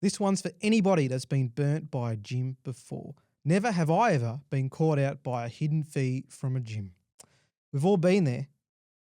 This one's for anybody that's been burnt by a gym before. Never have I ever been caught out by a hidden fee from a gym. We've all been there.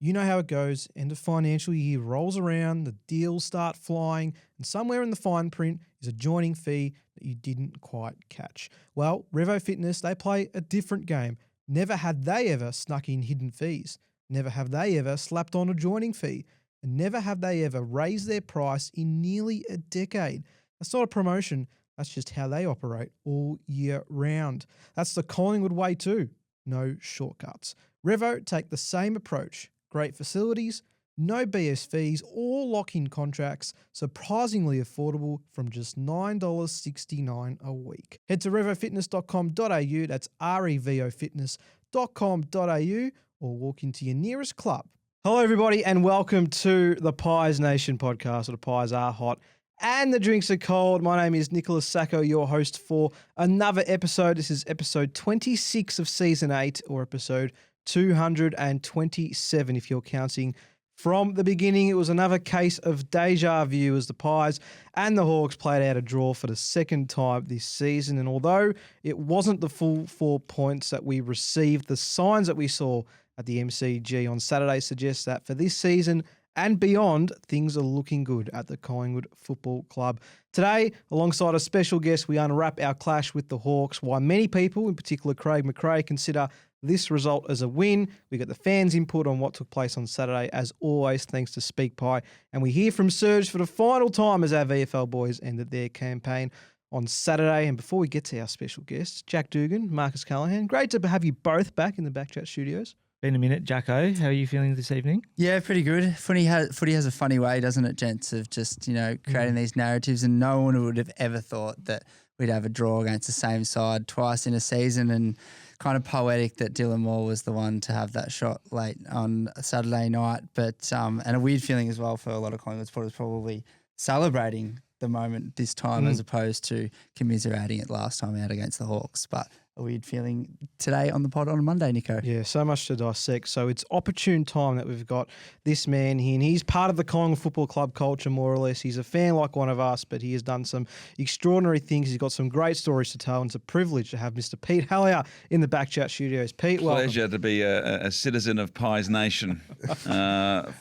You know how it goes. End of financial year rolls around, the deals start flying, and somewhere in the fine print is a joining fee that you didn't quite catch. Well, Revo Fitness, they play a different game. Never had they ever snuck in hidden fees. Never have they ever slapped on a joining fee. And never have they ever raised their price in nearly a decade. That's not a promotion. That's just how they operate all year round. That's the Collingwood way too. No shortcuts. Revo take the same approach. Great facilities, no BS fees, all lock-in contracts, surprisingly affordable from just $9.69 a week. Head to revofitness.com.au, that's revofitness.com.au, or walk into your nearest club. Hello everybody and welcome to the Pies Nation podcast, where the pies are hot and the drinks are cold. My name is Nicholas Sacco, your host for another episode. This is episode 26 of season 8, or episode 227 if you're counting from the beginning. It was another case of deja vu as the Pies and the Hawks played out a draw for the second time this season. And although it wasn't the full 4 points that we received, the signs that we saw at the MCG on Saturday suggest that for this season and beyond, things are looking good at the Collingwood Football Club. Today, alongside a special guest, we unwrap our clash with the Hawks, why many people, in particular Craig McRae, consider this result as a win. We got the fans' input on what took place on Saturday, as always, thanks to SpeakPie. And we hear from Serge for the final time as our VFL boys ended their campaign on Saturday. And before we get to our special guests, Jack Dugan, Marcus Callahan, great to have you both back in the Backchat studios. Been a minute, Jacko. How are you feeling this evening? Yeah, pretty good. Footy has a funny way, doesn't it, gents, of just, creating these narratives, and no one would have ever thought that we'd have a draw against the same side twice in a season, and kind of poetic that Dylan Moore was the one to have that shot late on Saturday night. But and a weird feeling as well for a lot of Collingwood supporters, probably celebrating the moment this time as opposed to commiserating it last time out against the Hawks. But a weird feeling today on the pod on a Monday, Nico. Yeah, so much to dissect. So it's opportune time that we've got this man here, and he's part of the Collingwood Football Club culture, more or less. He's a fan like one of us, but he has done some extraordinary things. He's got some great stories to tell, and it's a privilege to have Mr. Pete Helliar in the Backchat studios. Pete, welcome. Pleasure to be a citizen of Pies Nation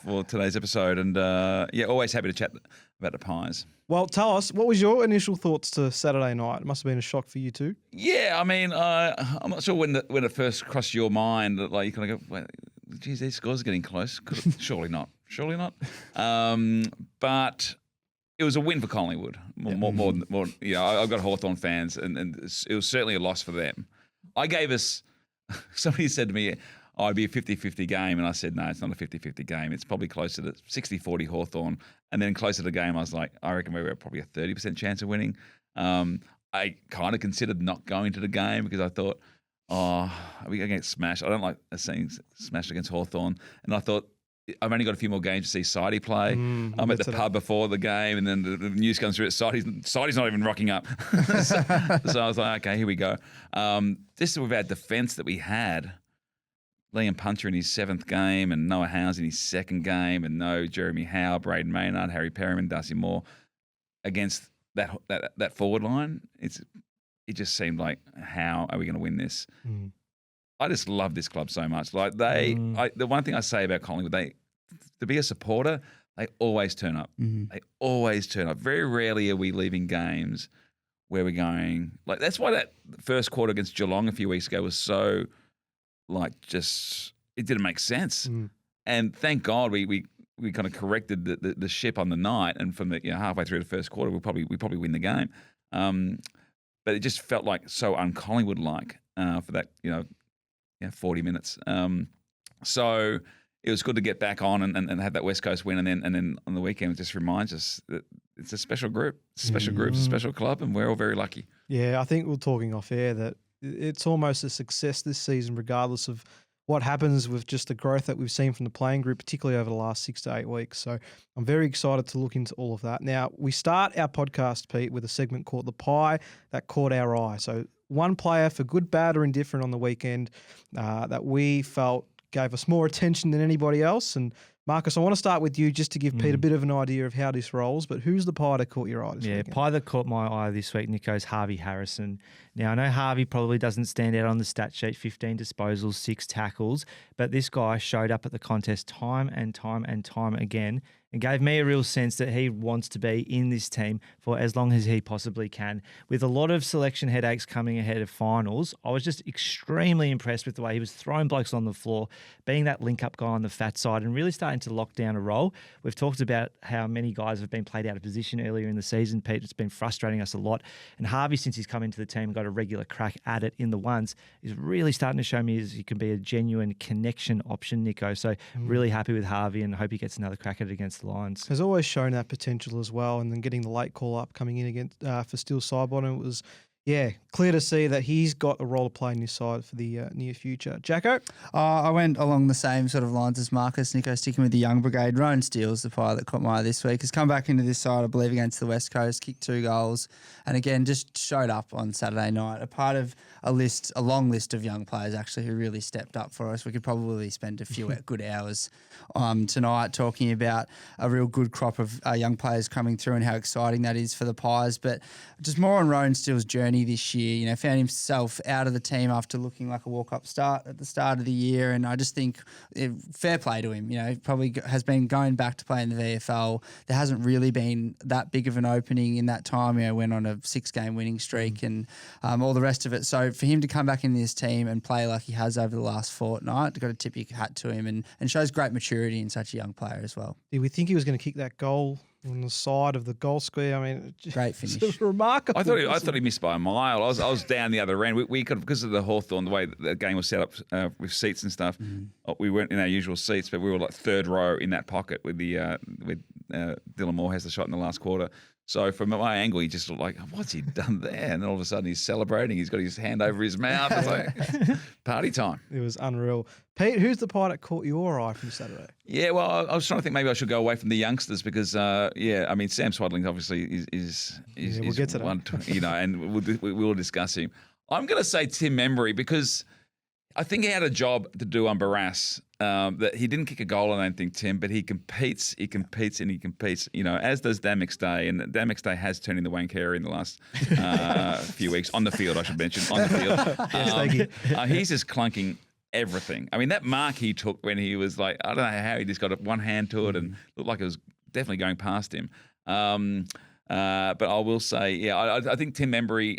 for today's episode, and always happy to chat about the Pies. Well, tell us, what was your initial thoughts to Saturday night? It must have been a shock for you too. Yeah, I mean, I'm not sure when it first crossed your mind that, like, you kind of go, well, geez, these scores are getting close. Surely not. But it was a win for Collingwood. More. I've got Hawthorn fans, and it was certainly a loss for them. I gave us. Somebody said to me, it'd be a 50-50 game. And I said, no, it's not a 50-50 game. It's probably closer to 60-40 Hawthorn. And then closer to the game, I was like, I reckon we were probably a 30% chance of winning. I kind of considered not going to the game because I thought, are we going to get smashed? I don't like seeing smashed against Hawthorn. And I thought, I've only got a few more games to see Sidey play. I'm at the pub before the game, and then the news comes through. Sidey's not even rocking up. so I was like, okay, here we go. Just with our defence that we had, Liam Punter in his 7th game, and Noah Howes in his 2nd game, and no Jeremy Howe, Braden Maynard, Harry Perryman, Darcy Moore against that forward line. It just seemed like, how are we going to win this? I just love this club so much. Like the one thing I say about Collingwood, to be a supporter, they always turn up. They always turn up. Very rarely are we leaving games where we're going, like, that's why that first quarter against Geelong a few weeks ago was so, like, just, it didn't make sense. And thank God we kind of corrected the ship on the night, and from the halfway through the first quarter we probably win the game. But it just felt like so un-Collingwood like for that 40 minutes. So it was good to get back on and have that West Coast win, and then on the weekend it just reminds us that it's a special group, it's a special club, and we're all very lucky. Yeah, I think we're talking off air that it's almost a success this season, regardless of what happens with just the growth that we've seen from the playing group, particularly over the last 6 to 8 weeks. So I'm very excited to look into all of that. Now, we start our podcast, Pete, with a segment called The Pie that caught our eye. So one player, for good, bad, or indifferent on the weekend, that we felt gave us more attention than anybody else. And Marcus, I want to start with you just to give Pete a bit of an idea of how this rolls. But who's the pie that caught your eye this weekend? Pie that caught my eye this week, Nico, is Harvey Harrison. Now, I know Harvey probably doesn't stand out on the stat sheet, 15 disposals, 6 tackles, but this guy showed up at the contest time and time and time again and gave me a real sense that he wants to be in this team for as long as he possibly can. With a lot of selection headaches coming ahead of finals, I was just extremely impressed with the way he was throwing blokes on the floor, being that link-up guy on the fat side and really starting to lock down a role. We've talked about how many guys have been played out of position earlier in the season, Pete. It's been frustrating us a lot. And Harvey, since he's come into the team, got a regular crack at it in the ones, is really starting to show me as he can be a genuine connection option, Nico. So really happy with Harvey and hope he gets another crack at it against the Lions. Has always shown that potential as well, and then getting the late call up coming in against for Steele Sidebottom, it was clear to see that he's got a role to play in this side for the near future. Jacko? I went along the same sort of lines as Marcus. Nico, sticking with the young brigade. Rowan Steele's the pie that caught my eye this week. Has come back into this side, I believe, against the West Coast, kicked 2 goals, and again just showed up on Saturday night. A part of a long list of young players actually who really stepped up for us. We could probably spend a few good hours tonight talking about a real good crop of young players coming through and how exciting that is for the Pies. But just more on Rowan Steele's journey this year. You know, found himself out of the team after looking like a walk-up start at the start of the year, and I just think fair play to him. You know, probably has been going back to play in the VFL. There hasn't really been that big of an opening in that time. You know, went on a 6-game winning streak and all the rest of it. So for him to come back in this team and play like he has over the last fortnight, got to tip your hat to him and shows great maturity in such a young player as well. Did we think he was going to kick that goal on the side of the goal square? I mean, great finish. It's remarkable. I thought he missed by a mile. I was down the other end. We could, because of the Hawthorn, the way the game was set up with seats and stuff. We weren't in our usual seats, but we were like third row in that pocket with Dylan Moore has the shot in the last quarter. So from my angle, he just looked like, what's he done there? And then all of a sudden he's celebrating. He's got his hand over his mouth. It's like party time. It was unreal. Pete, who's the pie that caught your eye from Saturday? Yeah, well, I was trying to think maybe I should go away from the youngsters because, I mean, Sam Swaddling obviously is we'll get to that. One, and we'll discuss him. I'm going to say Tim Membry because I think he had a job to do on Barras. That he didn't kick a goal, I don't think, Tim, but he competes, you know, as does Dan McStay. And Dan McStay has turned into Wayne Carey in the last few weeks. On the field, I should mention. On the field. Yes, thank you. He's just clunking everything. I mean, that mark he took when he was like, I don't know how he just got one hand to it and looked like it was definitely going past him. But I will say, I think Tim Membry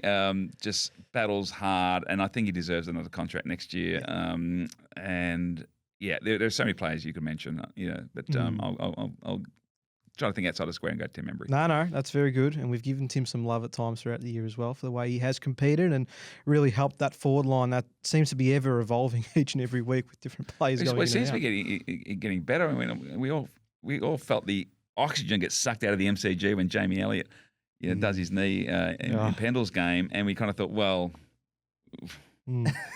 just battles hard, and I think he deserves another contract next year. And there's so many players you could mention, but I'll try to think outside the square and go Tim Membry. No, that's very good. And we've given Tim some love at times throughout the year as well for the way he has competed and really helped that forward line that seems to be ever evolving each and every week with different players going in. It seems to be getting better. I mean, we all felt the oxygen get sucked out of the MCG when Jamie Elliott does his knee in Pendle's game, and we kind of thought, well.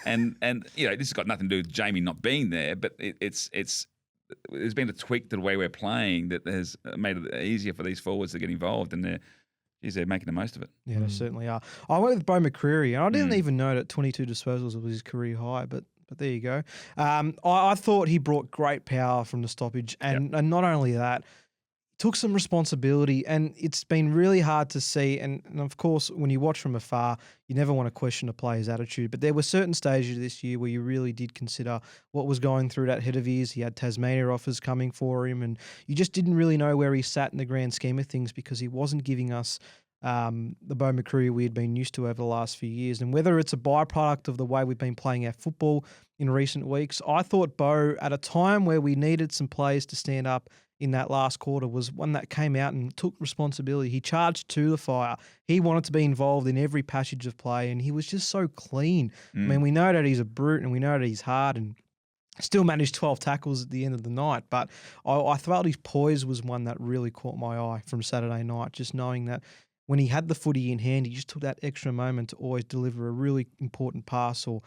And this has got nothing to do with Jamie not being there, but it's there's been a tweak to the way we're playing that has made it easier for these forwards to get involved, and they're making the most of it. Yeah, they certainly are. I went with Bo McCreary, and I didn't even know that 22 disposals was his career high, but there you go. I thought he brought great power from the stoppage, and not only that, took some responsibility, and it's been really hard to see. And of course, when you watch from afar, you never want to question a player's attitude. But there were certain stages this year where you really did consider what was going through that head of his. He had Tasmania offers coming for him, and you just didn't really know where he sat in the grand scheme of things because he wasn't giving us the Bo McCreary we had been used to over the last few years. And whether it's a byproduct of the way we've been playing our football in recent weeks, I thought Bo, at a time where we needed some players to stand up in that last quarter, was one that came out and took responsibility. He charged to the fire. He wanted to be involved in every passage of play, and he was just so clean. I mean, we know that he's a brute and we know that he's hard, and still managed 12 tackles at the end of the night. But I felt his poise was one that really caught my eye from Saturday night, just knowing that when he had the footy in hand, he just took that extra moment to always deliver a really important pass or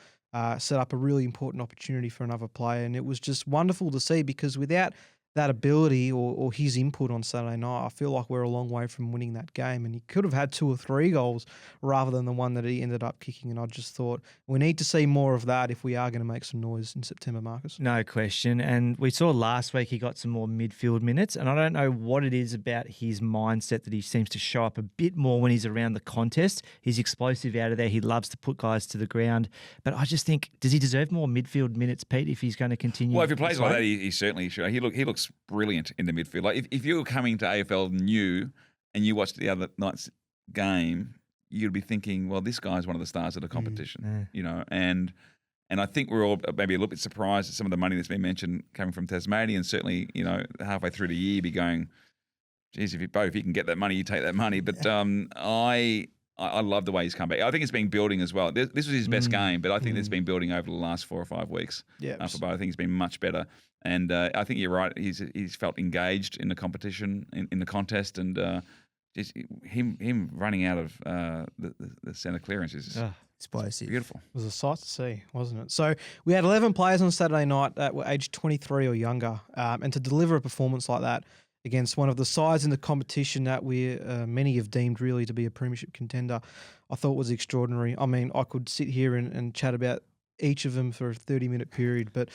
set up a really important opportunity for another player. And it was just wonderful to see, because without that ability or his input on Saturday night, I feel like we're a long way from winning that game. And he could have had 2 or 3 goals rather than the one that he ended up kicking. And I just thought we need to see more of that if we are going to make some noise in September, Marcus. No question. And we saw last week he got some more midfield minutes. And I don't know what it is about his mindset that he seems to show up a bit more when he's around the contest. He's explosive out of there. He loves to put guys to the ground. But I just think, does he deserve more midfield minutes, Pete, if he's going to continue? Well, if he plays like that, he certainly should. He looks brilliant in the midfield. Like if you were coming to AFL new and you watched the other night's game, you'd be thinking, well, this guy's one of the stars of the competition, you know. And I think we're all maybe a little bit surprised at some of the money that's been mentioned coming from Tasmania, and certainly, you know, halfway through the year, you'd be going, geez, if you can get that money, you take that money. But I love the way he's come back. I think it's been building as well. This was his best game, but I think it's been building over the last 4 or 5 weeks. Yeah, for both. I think he's been much better. And I think you're right. He's felt engaged in the competition, in the contest, and just him running out of the centre clearance is explosive. Beautiful. It was a sight to see, wasn't it? So we had 11 players on Saturday night that were aged 23 or younger, and to deliver a performance like that against one of the sides in the competition that many have deemed really to be a premiership contender, I thought was extraordinary. I mean, I could sit here and chat about each of them for a 30-minute period, but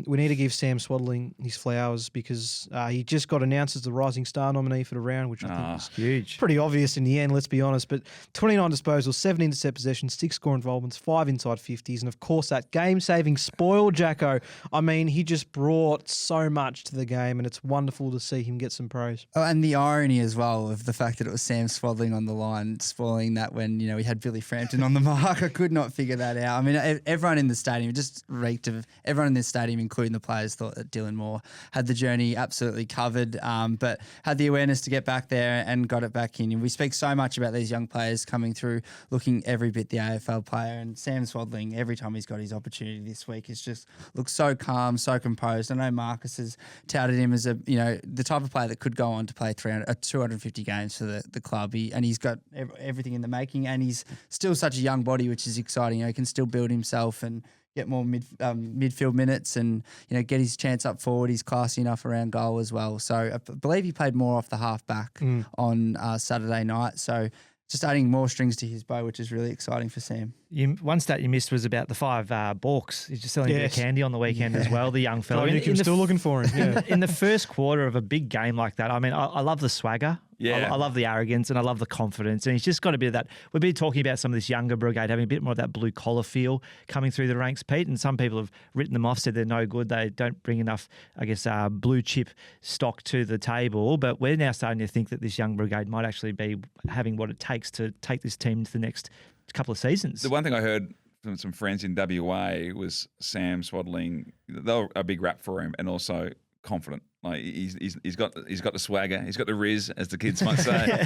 we need to give Sam Swaddling his flowers because he just got announced as the Rising Star nominee for the round, which I think is huge. Pretty obvious in the end, let's be honest. But 29 disposals, 7 intercept possessions, 6 score involvements, 5 inside 50s, and of course that game-saving spoil, Jacko. I mean, he just brought so much to the game, and it's wonderful to see him get some praise. Oh, and the irony as well of the fact that it was Sam Swaddling on the line, spoiling that when, you know, we had Billy Frampton on the mark. I could not figure that out. I mean, everyone in the stadium, just reeked of everyone in the stadium, including the players, thought that Dylan Moore had the journey absolutely covered, but had the awareness to get back there and got it back in. And we speak so much about these young players coming through, looking every bit the AFL player, and Sam Swaddling, every time he's got his opportunity this week, is just looks so calm, so composed. I know Marcus has touted him as the type of player that could go on to play 250 games for the club. He's got everything in the making, and he's still such a young body, which is exciting. He can still build himself and get more midfield minutes and, you know, get his chance up forward. He's classy enough around goal as well. So I believe he played more off the half back on Saturday night. So just adding more strings to his bow, which is really exciting for Sam. One stat you missed was about the 5 balks. He's just selling a bit of candy on the weekend as well, the young fella. I'm still looking for him. Yeah. In the first quarter of a big game like that, I mean, I love the swagger. Yeah. I love the arrogance and I love the confidence. And he's just got a bit of that. We've been talking about some of this younger brigade having a bit more of that blue collar feel coming through the ranks, Pete. And some people have written them off, said they're no good. They don't bring enough, I guess, blue chip stock to the table. But we're now starting to think that this young brigade might actually be having what it takes to take this team to the next couple of seasons. The one thing I heard from some friends in WA was Sam Swaddling. They were a big rap for him, and also confident. Like he's got the swagger, he's got the riz, as the kids might say,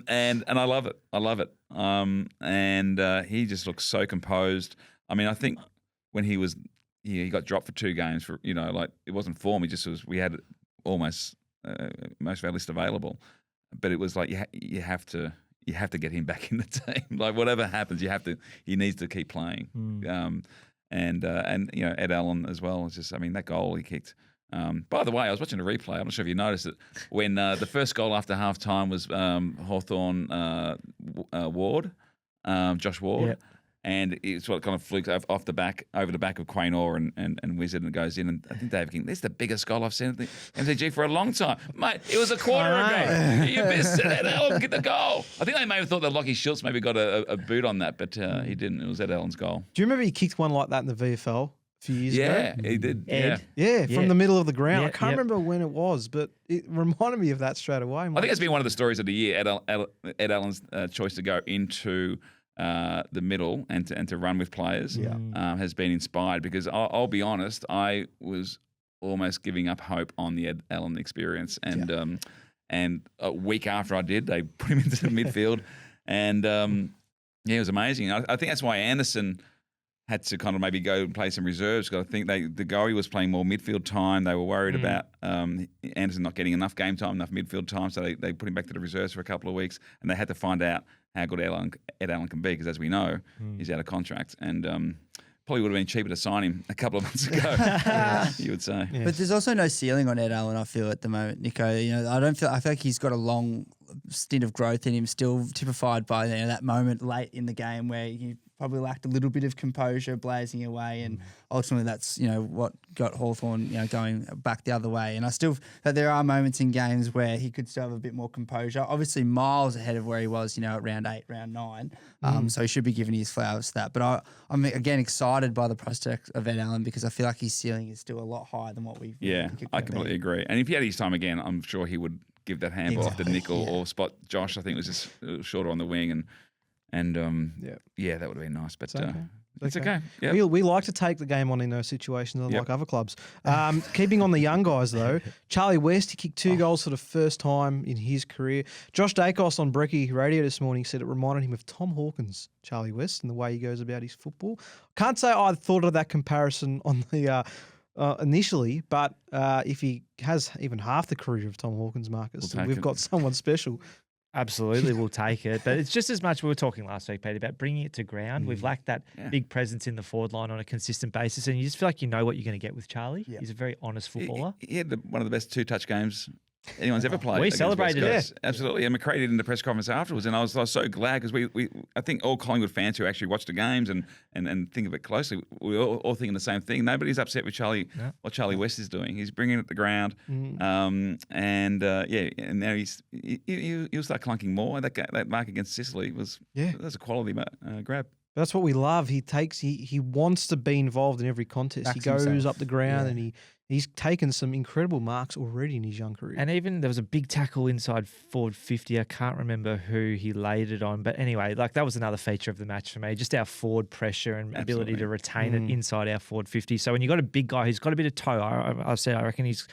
and I love it. I love it. And he just looks so composed. I mean, I think when he got dropped for 2 games for, you know, like it wasn't form. He just was. We had almost most of our list available, but it was like you have to get him back in the team. Like whatever happens, he needs to keep playing. And you know, Ed Allen as well. It's just, I mean, that goal he kicked. By the way, I was watching a replay. I'm not sure if you noticed it. When the first goal after half time was Hawthorn Ward, Josh Ward. Yep. And it's what kind of flukes off the back, over the back of Quaynor and Wizard, and it goes in. And I think David King, this is the biggest goal I've seen at the MCG for a long time. Mate, it was a quarter ago. You missed it. Ed Allen get the goal. I think they may have thought that Lockie Schultz maybe got a boot on that, but he didn't. It was Ed Allen's goal. Do you remember he kicked one like that in the VFL a few years ago? Yeah, he did. Ed. Yeah, from the middle of the ground. Yeah, I can't remember when it was, but it reminded me of that straight away. I think it's been one of the stories of the year, Ed Allen's choice to go into the middle and to run with players has been inspired, because I'll be honest, I was almost giving up hope on the Ed Allen experience, and a week after I did, they put him into the midfield, and it was amazing. I think that's why Anderson had to kind of maybe go and play some reserves, because I think the goalie was playing more midfield time. They were worried about Anderson not getting enough game time, enough midfield time, so they put him back to the reserves for a couple of weeks, and they had to find out how good Ed Allen can be, because as we know, he's out of contract. And probably would have been cheaper to sign him a couple of months ago. You would say. Yeah. But there's also no ceiling on Ed Allen, I feel, at the moment, Nico. You know, I feel like he's got a long stint of growth in him, still typified by that moment late in the game where he probably lacked a little bit of composure, blazing away, and ultimately that's what got Hawthorn going back the other way. And I still that there are moments in games where he could still have a bit more composure. Obviously, miles ahead of where he was, at round 8, round 9. So he should be giving his flowers to that. But I'm again excited by the prospect of Ed Allen because I feel like his ceiling is still a lot higher than what we've. Yeah, I completely agree. And if he had his time again, I'm sure he would give that handball off to Nickel or spot Josh. I think it was just shorter on the wing and that would have been nice. But it's okay. Yep. We like to take the game on in those situations like other clubs. Keeping on the young guys though, Charlie West, he kicked 2 goals for the first time in his career. Josh Dacos on Brecky Radio this morning said it reminded him of Tom Hawkins, Charlie West, and the way he goes about his football. Can't say I thought of that comparison on the initially, but if he has even half the career of Tom Hawkins, Marcus, we've got someone special. Absolutely, we'll take it. But it's just as much we were talking last week, Pete, about bringing it to ground. We've lacked that big presence in the forward line on a consistent basis, and you just feel like you know what you're going to get with Charlie. He's a very honest footballer. He had one of the best 2-touch games anyone's ever played. We celebrated it. Absolutely. And McRae did in the press conference afterwards, and I was so glad because I think all Collingwood fans who actually watch the games and think of it closely, we're all thinking the same thing. Nobody's upset with Charlie, what Charlie West is doing. He's bringing it to the ground, and now he'll start clunking more. That mark against Sicily was a quality grab. That's what we love. He wants to be involved in every contest. He goes up the ground and he's taken some incredible marks already in his young career. And even there was a big tackle inside forward 50. I can't remember who he laid it on. But anyway, that was another feature of the match for me, just our forward pressure and ability to retain it inside our forward 50. So when you've got a big guy who's got a bit of toe, I reckon he's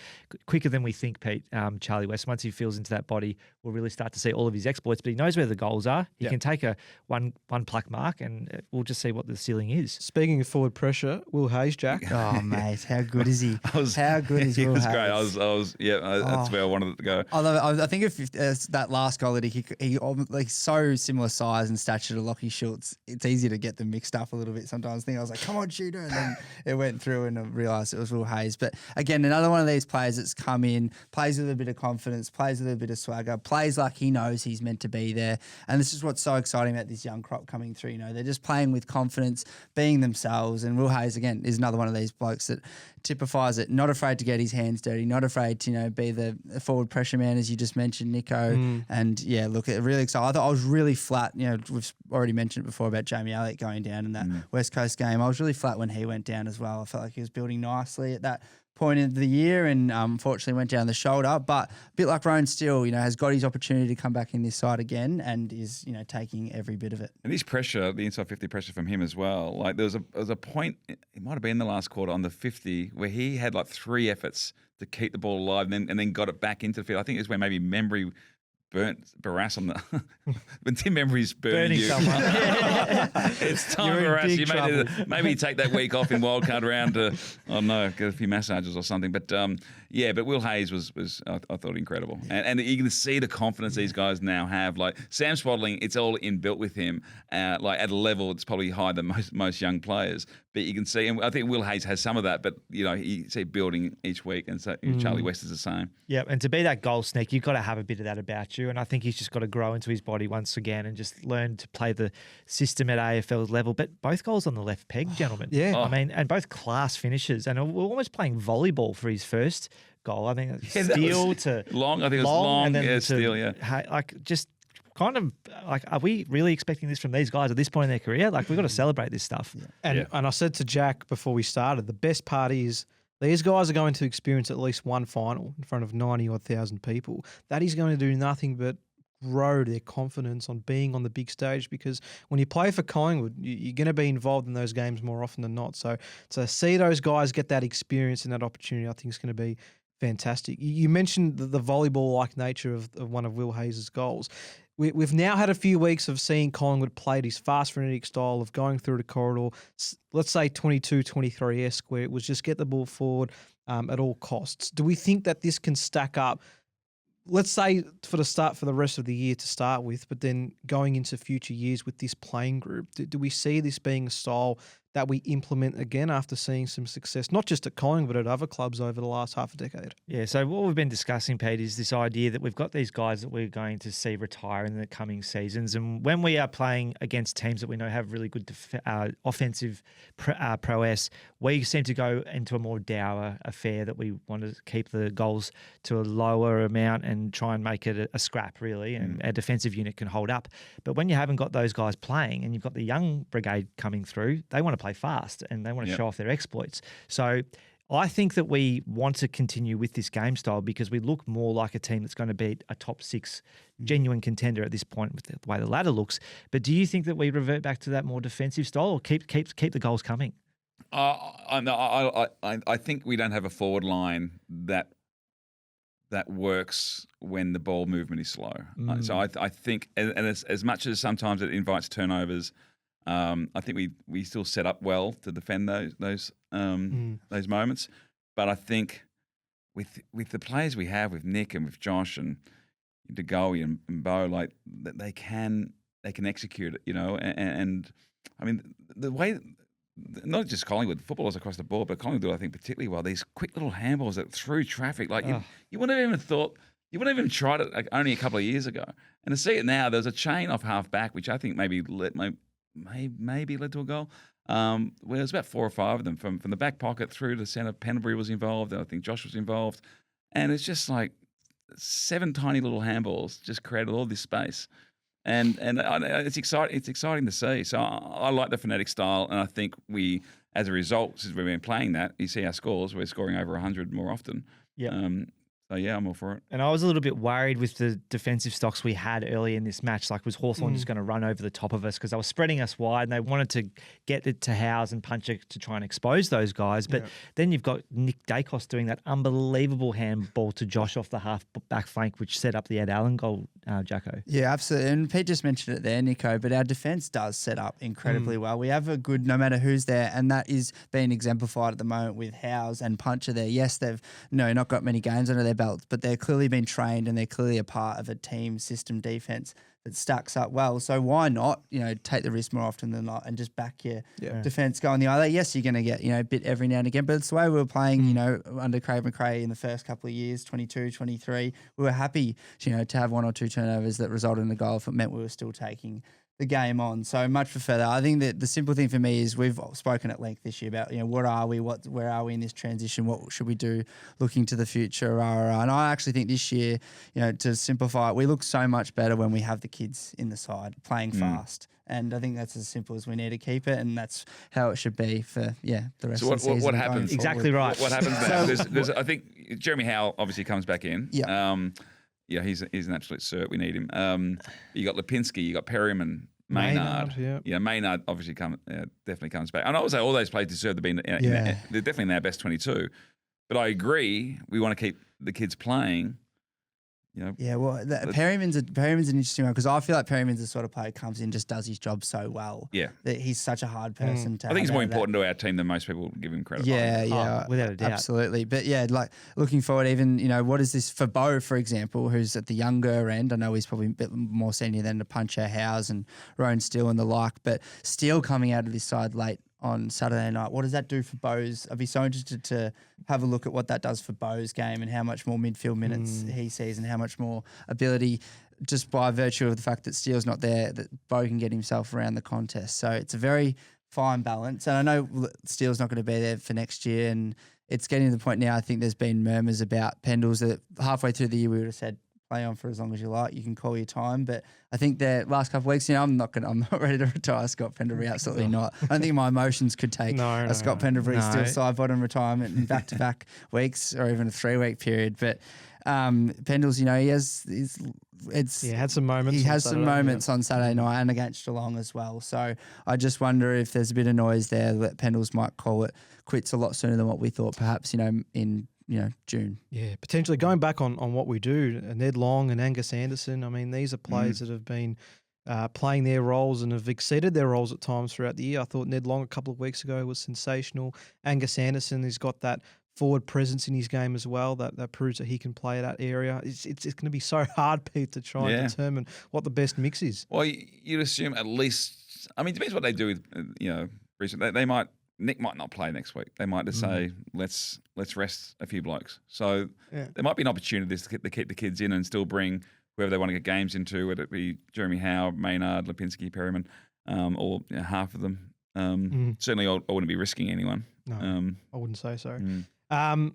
quicker than we think, Pete, Charlie West. Once he feels into that body, we'll really start to see all of his exploits. But he knows where the goals are. He can take a one pluck mark and we'll just see what the ceiling is. Speaking of forward pressure, Will Hayes, Jack. Oh, mate, how good is he? How good is He Will was Hayes? great. That's where I wanted it to go. I think if that last goal that he so similar size and stature to Lockie Schultz, it's easy to get them mixed up a little bit sometimes. I was like, come on, shooter. And then it went through and I realised it was Will Hayes. But again, another one of these players that's come in, plays with a bit of confidence, plays with a bit of swagger, plays like he knows he's meant to be there. And this is what's so exciting about this young crop coming through. They're just playing with confidence, being themselves. And Will Hayes, again, is another one of these blokes that typifies it, not afraid to get his hands dirty, not afraid to, be the forward pressure man, as you just mentioned, Nico. And look, really excited. I was really flat. We've already mentioned it before about Jamie Elliott going down in that West Coast game. I was really flat when he went down as well. I felt like he was building nicely at that point of the year and unfortunately went down the shoulder. But a bit like Rowan Steele, has got his opportunity to come back in this side again and is, taking every bit of it. And his pressure, the inside 50 pressure from him as well. Like there was a point, it might have been the last quarter on the 50 where he had 3 efforts to keep the ball alive and then got it back into the field. I think it was where maybe Membry burnt Barras on the when Tim Membry's burning you. Someone. It's time You're for in us. big Maybe take that week off in wildcard round to get a few massages or something. But but Will Hayes was I thought incredible, and you can see the confidence these guys now have. Like Sam Swaddling, it's all inbuilt with him. At a level that's probably higher than most young players. But you can see, and I think Will Hayes has some of that. But you see building each week, and so Charlie West is the same. Yeah, and to be that goal sneak, you've got to have a bit of that about you. And I think he's just got to grow into his body once again and just learn to play the system at AFL level. But both goals on the left peg, gentlemen. Yeah. I mean, and both class finishes. And we're almost playing volleyball for his first goal. I think Steele to long. I think it was long. And then Steele. Just kind of are we really expecting this from these guys at this point in their career? We've got to celebrate this stuff. And I said to Jack before we started, the best part is these guys are going to experience at least one final in front of 90,000 people. That is going to do nothing but grow their confidence on being on the big stage, because when you play for Collingwood, you're going to be involved in those games more often than not. So to see those guys get that experience and that opportunity, I think is going to be fantastic. You mentioned the volleyball-like nature of one of Will Hayes' goals. We've now had a few weeks of seeing Collingwood play his fast, frenetic style of going through the corridor, let's say 22-23-esque, where it was just get the ball forward at all costs. Do we think that this can stack up, let's say for the rest of the year to start with, but then going into future years with this playing group? Do we see this being a style that we implement again after seeing some success, not just at Collingwood, but at other clubs over the last half a decade? Yeah, so what we've been discussing, Pete, is this idea that we've got these guys that we're going to see retire in the coming seasons. And when we are playing against teams that we know have really good offensive prowess, we seem to go into a more dour affair that we want to keep the goals to a lower amount and try and make it a scrap, really, and a defensive unit can hold up. But when you haven't got those guys playing and you've got the young brigade coming through, they want to play fast and they want to show off their exploits. So I think that we want to continue with this game style because we look more like a team that's going to be a top 6 genuine contender at this point with the way the ladder looks. But do you think that we revert back to that more defensive style or keep the goals coming? I think we don't have a forward line that works when the ball movement is slow. So I think, and as much as sometimes it invites turnovers, I think we still set up well to defend those moments. But I think with the players we have, with Nick and with Josh and DeGoey and Bo, like they can execute it, and I mean the way. Not just Collingwood, footballers across the board, but Collingwood do, I think, particularly well. These quick little handballs that through traffic, like you wouldn't have even thought, you wouldn't have even tried it like only a couple of years ago. And to see it now, there's a chain off half back, which I think maybe led to a goal. Where there's about 4 or 5 of them from the back pocket through to centre. Pendlebury was involved, and I think Josh was involved. And it's just like 7 tiny little handballs just created all this space. And it's exciting. It's exciting to see. So I like the phonetic style, and I think we, as a result, since we've been playing that, you see our scores. We're scoring over 100 more often. Yeah. So yeah, I'm all for it. And I was a little bit worried with the defensive stocks we had early in this match. Like, was Hawthorn just going to run over the top of us because they were spreading us wide and they wanted to get it to Howes and Puncher to try and expose those guys. But then you've got Nick Dacos doing that unbelievable handball to Josh off the half back flank, which set up the Ed Allen goal, Jacko. Yeah, absolutely. And Pete just mentioned it there, Nico, but our defence does set up incredibly well. We have a good, no matter who's there, and that is being exemplified at the moment with Howes and Puncher there. Yes, they've not got many games under their belts, but they're clearly been trained and they're clearly a part of a team system defence that stacks up well. So why not, take the risk more often than not and just back your defence going the other? Yes, you're going to get, a bit every now and again, but it's the way we were playing, under Craig McRae in the first couple of years, 22, 23. We were happy, to have 1 or 2 turnovers that resulted in a goal if it meant we were still taking the game on. So much prefer that. I think that the simple thing for me is we've spoken at length this year about, what are we, where are we in this transition? What should we do looking to the future? And I actually think this year, to simplify it, we look so much better when we have the kids in the side playing fast. And I think that's as simple as we need to keep it, and that's how it should be for the rest of the season. What happens? Exactly right. What happens now? There's, I think Jeremy Howe obviously comes back in. Yeah. He's an absolute cert. We need him. You got Lipinski, you got Perryman, Maynard. Maynard obviously definitely comes back. And I would say all those players deserve to be they're definitely in our best 22. But I agree, we want to keep the kids playing. Yeah, well, Perryman's an interesting one because I feel like Perryman's the sort of player who comes in, just does his job so well. Yeah, that he's such a hard person to. I think he's more important to our team than most people give him credit. Yeah, without a doubt, absolutely. But like looking forward, even what is this for Bo, for example, who's at the younger end? I know he's probably a bit more senior than the Puncher, Howes, and Rowan Steele and the like. But Steele coming out of this side late on Saturday night. What does that do for Bo's? I'd be so interested to have a look at what that does for Bo's game and how much more midfield minutes he sees and how much more ability, just by virtue of the fact that Steele's not there, that Bo can get himself around the contest. So it's a very fine balance. And I know Steele's not going to be there for next year, and it's getting to the point now, I think there's been murmurs about Pendles that halfway through the year we would have said, play on for as long as you like. You can call your time. But I think the last couple of weeks, I'm not ready to retire Scott Pendlebury. Absolutely not. I don't think my emotions could take a Scott Pendlebury still side bottom retirement in back-to-back weeks or even a 3-week period. But Pendles, he had some moments. He has some moments on Saturday night and against Geelong as well. So I just wonder if there's a bit of noise there that Pendles might call it quits a lot sooner than what we thought, perhaps, in June. Yeah, potentially going back on what we do, Ned Long and Angus Anderson. I mean, these are players that have been playing their roles and have exceeded their roles at times throughout the year. I thought Ned Long a couple of weeks ago was sensational. Angus Anderson has got that forward presence in his game as well that proves that he can play that area. It's going to be so hard, Pete, to try and determine what the best mix is. Well, you'd assume at least. I mean, it depends what they do with Brisbane. Nick might not play next week. They might just say, let's rest a few blokes. So there might be an opportunity to keep the kids in and still bring whoever they want to get games into, whether it be Jeremy Howe, Maynard, Lipinski, Perryman, or half of them. Certainly, I wouldn't be risking anyone. No, I wouldn't say so.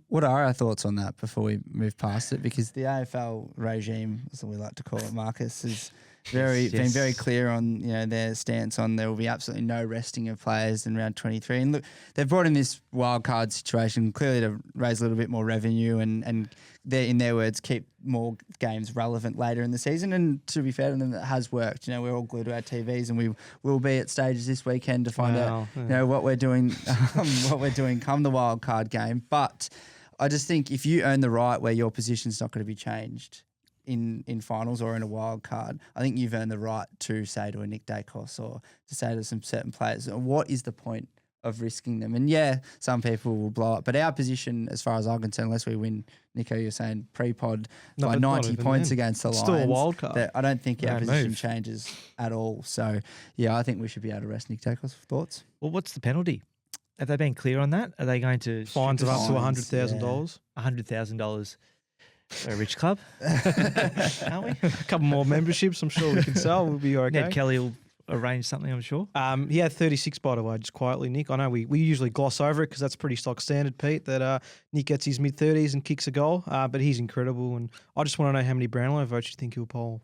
What are our thoughts on that before we move past it? Because the AFL regime, as we like to call it, Marcus, is been very clear on their stance on there will be absolutely no resting of players in round 23. And look, they've brought in this wild card situation clearly to raise a little bit more revenue and they, in their words, keep more games relevant later in the season. And to be fair to them, that has worked. We're all glued to our TVs, and we will be at stages this weekend to find out what we're doing, come the wild card game. But I just think if you earn the right where your position's not going to be changed in finals or in a wild card, I think you've earned the right to say to a Nick Dacos or to say to some certain players, what is the point of risking them? And some people will blow up, but our position, as far as I'm concerned, unless we win, Nico, you're saying pre-pod by 90 points against the Lions, still a wild card. I don't think our position changes at all. So I think we should be able to rest Nick Dacos. Thoughts? Well, what's the penalty? Have they been clear on that? Are they going to fines of up to $100,000? $100,000. A rich club, aren't we? A couple more memberships, I'm sure we can sell. We'll be okay. Ned Kelly will arrange something, I'm sure. He had 36, by the way, just quietly, Nick. I know we usually gloss over it because that's pretty stock standard, Pete, that Nick gets his mid-30s and kicks a goal, but he's incredible. And I just want to know how many Brownlow votes you think he'll poll.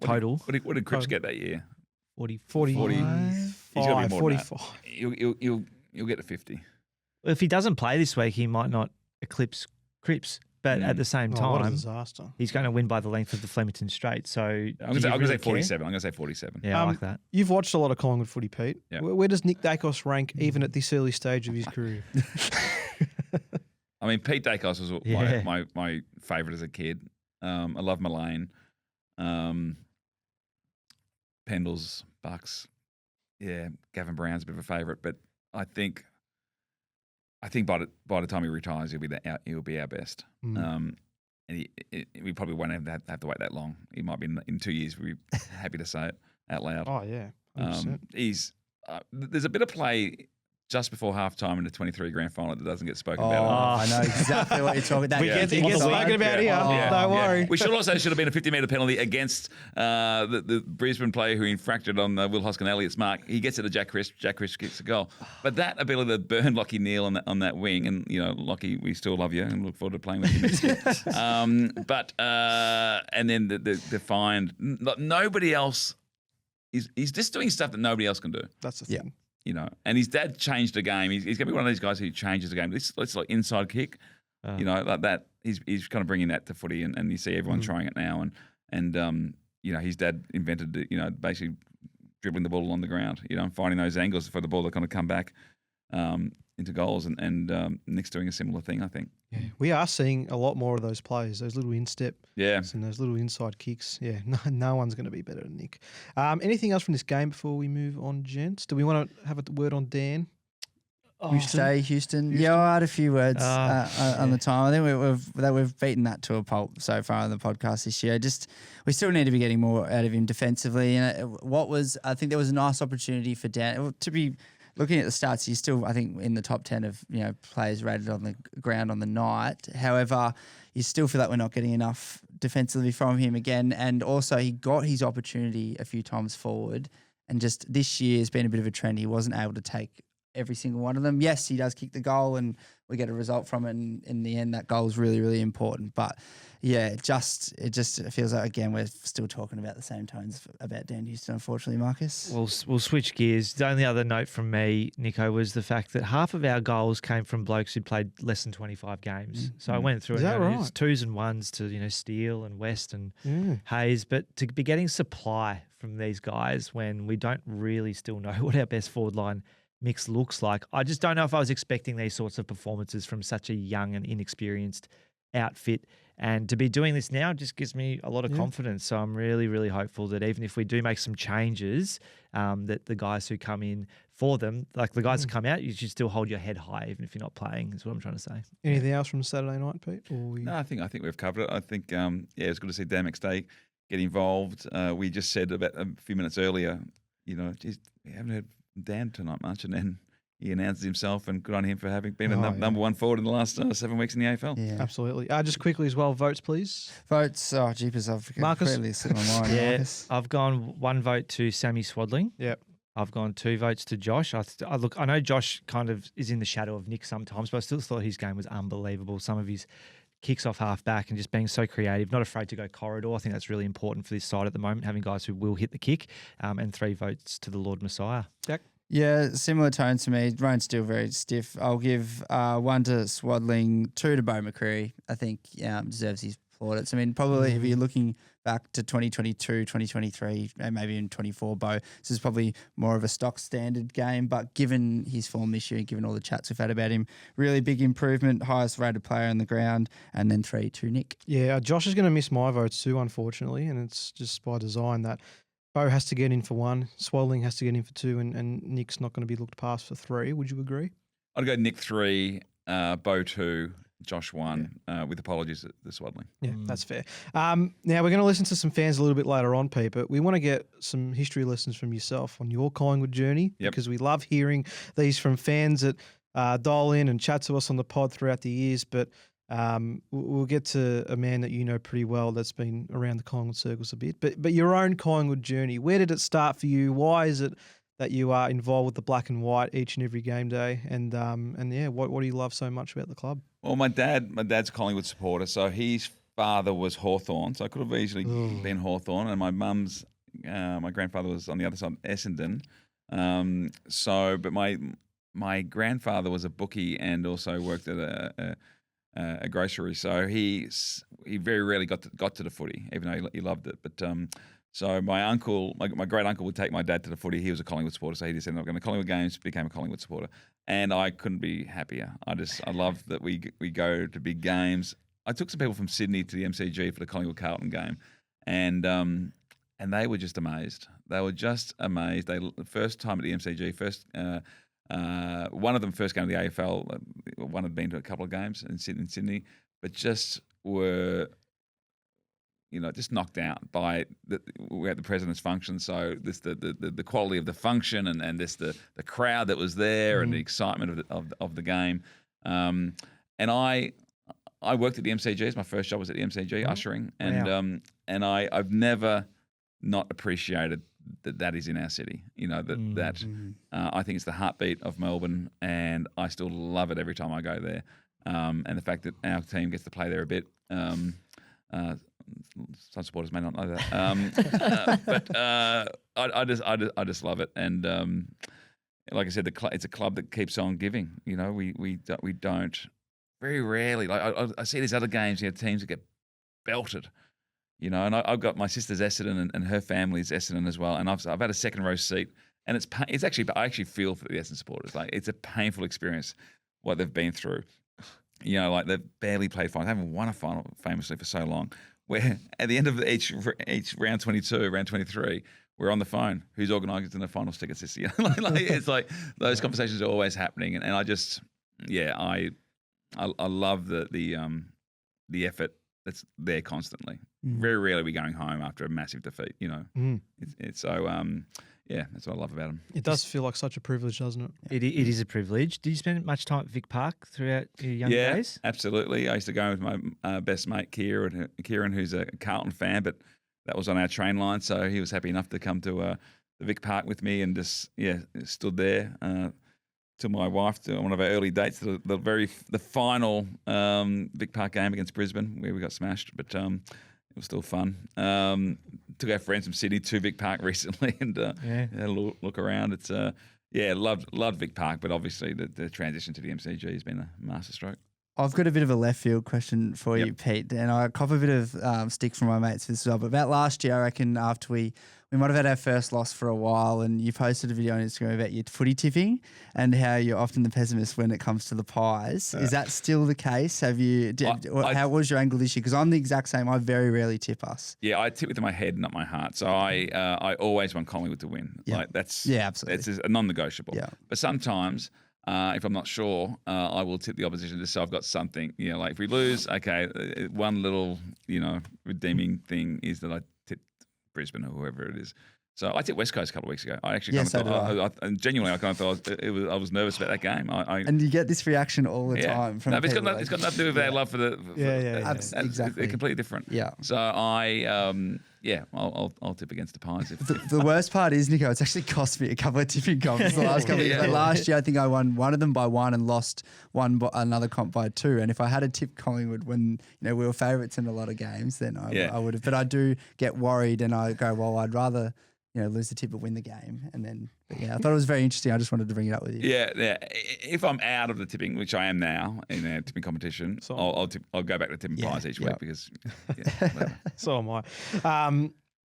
Total. What did Cripps get that year? 40. He's got to be more 45. Than that. You'll get to 50. Well, if he doesn't play this week, he might not eclipse Cripps. But at the same time, what a disaster. He's going to win by the length of the Flemington Straight. So I'm going to say 47. I'm going to say 47. Yeah, I like that. You've watched a lot of Collingwood footy, Pete. Yeah. Where does Nick Dacos rank even at this early stage of his career? I mean, Pete Dacos was my favourite as a kid. I love Mullane. Pendles, Bucks. Yeah, Gavin Brown's a bit of a favourite, but I think by the time he retires, he'll be our best. And we probably won't have to wait that long. He might be in 2 years. We'll be happy to say it out loud. Oh yeah, 100%. There's a bit of play just before halftime in the 23 grand final that doesn't get spoken about. I know exactly what you're talking about. It gets spoken about here. Don't worry. We should have been a 50-metre penalty against the Brisbane player who infracted on Will Hoskin-Elliott's mark. He gets it to Jack Crisp. Jack Crisp kicks a goal. But that ability to burn Lockie Neal on that wing, and Lockie, we still love you and look forward to playing with you next year. And then the find. Nobody else. He's just doing stuff that nobody else can do. That's the thing. And his dad changed the game. He's going to be one of these guys who changes the game. It's like inside kick, like that. He's kind of bringing that to footy, and you see everyone trying it now. And his dad invented, basically dribbling the ball along the ground, and finding those angles for the ball to kind of come back into goals. And Nick's doing a similar thing, I think. Yeah, we are seeing a lot more of those plays, those little instep and those little inside kicks. Yeah, no one's going to be better than Nick. Anything else from this game before we move on, gents? Do we want to have a word on Dan? Houston. Yeah, I had a few words on the time. I think we've beaten that to a pulp so far on the podcast this year. We still need to be getting more out of him defensively. And I think there was a nice opportunity for Dan to be. Looking at the stats, he's still, I think, in the top 10 of players rated on the ground on the night. However, you still feel like we're not getting enough defensively from him again. And also, he got his opportunity a few times forward. And just this year has been a bit of a trend. He wasn't able to take every single one of them. Yes, he does kick the goal and we get a result from it. And in the end, that goal is really, really important. But yeah, it just feels like, again, we're still talking about the same tones about Dan Houston, unfortunately, Marcus. We'll switch gears. The only other note from me, Nico, was the fact that half of our goals came from blokes who played less than 25 games. So I went through it. It's twos and ones to, Steele and West and Hayes. But to be getting supply from these guys when we don't really still know what our best forward line mix looks like, I just don't know if I was expecting these sorts of performances from such a young and inexperienced outfit. And to be doing this now just gives me a lot of confidence. So I'm really, really hopeful that even if we do make some changes, that the guys who come in for them, like the guys who come out, you should still hold your head high even if you're not playing, is what I'm trying to say. Anything else from Saturday night, Pete? No, I think we've covered it. I think, it's good to see Dan McStay get involved. We just said about a few minutes earlier, we haven't heard down tonight much, and then he announces himself, and good on him for having been Oh, a yeah. number one forward in the last 7 weeks in the AFL. Yeah. Absolutely. Just quickly as well, votes, please. Votes. Oh, jeepers. I've Marcus? completely slipped my mind. Yeah, Marcus. I've gone 1 vote to Sammy Swadling. Yep. I've gone 2 votes to Josh. I know Josh kind of is in the shadow of Nick sometimes, but I still thought his game was unbelievable. Some of his kicks off half back and just being so creative, not afraid to go corridor. I think that's really important for this side at the moment, having guys who will hit the kick. And 3 votes to the Lord Messiah. Jack? Yeah, similar tone to me. Rowan's still very stiff. I'll give 1 to Swadling, 2 to Bo McRae. I think deserves his plaudits. I mean, probably if you're looking back to 2022, 2023, and maybe in 24, Bo, this is probably more of a stock standard game. But given his form this year, given all the chats we've had about him, really big improvement, highest rated player on the ground, and then 3 to Nick. Yeah, Josh is going to miss my votes too, unfortunately, and it's just by design that Bo has to get in for 1, Swelling has to get in for 2, and Nick's not going to be looked past for 3. Would you agree? I'd go Nick 3, Bo 2, Josh 1, with apologies to the Swadling. Yeah, that's fair. Now, we're going to listen to some fans a little bit later on, Pete, but we want to get some history lessons from yourself on your Collingwood journey because we love hearing these from fans that dial in and chat to us on the pod throughout the years. But we'll get to a man that you know pretty well that's been around the Collingwood circles a bit. But your own Collingwood journey, where did it start for you? Why is it that you are involved with the black and white each and every game day? And what do you love so much about the club? Well, my dad's a Collingwood supporter, so his father was Hawthorn, so I could have easily been Hawthorn, and my my grandfather was on the other side, Essendon. But my grandfather was a bookie and also worked at a grocery, so he very rarely got to the footy, even though he loved it. But so my uncle, my great uncle, would take my dad to the footy. He was a Collingwood supporter, so he just ended up going to Collingwood games, became a Collingwood supporter, and I couldn't be happier. I love that we go to big games. I took some people from Sydney to the MCG for the Collingwood Carlton game, and they were just amazed. They were just amazed. The first time at the MCG, one of them first came to the AFL. One had been to a couple of games in Sydney, but just were, just knocked out by we had the president's function. So this the quality of the function and this the crowd that was there and the excitement of the game. And I worked at the MCGs. My first job was at the MCG ushering, and I've never not appreciated that is in our city. I think it's the heartbeat of Melbourne, and I still love it every time I go there. And the fact that our team gets to play there a bit. Some supporters may not know that, but I just love it. And like I said, it's a club that keeps on giving. We don't very rarely. Like I see these other games, teams that get belted. And I've got my sister's Essendon and her family's Essendon as well, and I've had a second row seat, and it's actually I actually feel for the Essendon supporters. Like it's a painful experience what they've been through. Like they've barely played finals, haven't won a final famously for so long. Where at the end of each round 22, round 23, we're on the phone. Who's organising the finals tickets this year? It's like those conversations are always happening, and I just I love the effort that's there constantly. Very rarely are we going home after a massive defeat. It's so that's what I love about them. It does feel like such a privilege, doesn't it? It is a privilege. Did you spend much time at Vic Park throughout your young days? Yeah, absolutely. I used to go with my best mate, Kieran, who's a Carlton fan, but that was on our train line, so he was happy enough to come to the Vic Park with me and just stood there to my wife to one of our early dates, the final Vic Park game against Brisbane where we got smashed, but it was still fun. Took our friends from Sydney to Vic Park recently and had a look around. It's loved Vic Park, but obviously the transition to the MCG has been a masterstroke. I've got a bit of a left field question for you, Pete, and I cop a bit of stick from my mates for this as well. But about last year, I reckon after we might have had our first loss for a while, and you posted a video on Instagram about your footy tipping and how you're often the pessimist when it comes to the pies. Is that still the case? Have you? How was your angle this year? Because I'm the exact same. I very rarely tip us. Yeah, I tip with my head, not my heart. So I always want Collingwood to win. Yeah. Absolutely. It's a non-negotiable. Yeah. But sometimes. If I'm not sure, I will tip the opposition just so I've got something. Like if we lose, okay, one little, redeeming thing is that I tipped Brisbane or whoever it is. So I tipped West Coast a couple of weeks ago. I actually Yeah, kind so of thought, did and genuinely, I kind of thought I was nervous about that game. And you get this reaction all the time from no, but people. it's got nothing to do with our love for the. Exactly. They're completely different. Yeah. So I'll tip against the Pies. The worst part is, Nico, it's actually cost me a couple of tipping comps the last couple of years. But last year, I think I won one of them by 1 and lost another comp by 2. And if I had a tip Collingwood when we were favourites in a lot of games, then I would have. But I do get worried, and I go, well, I'd rather lose the tip but win the game. And then, I thought it was very interesting. I just wanted to bring it up with you. Yeah. If I'm out of the tipping, which I am now in a tipping competition, I'll go back to tipping Pies each week because. Whatever. So am I.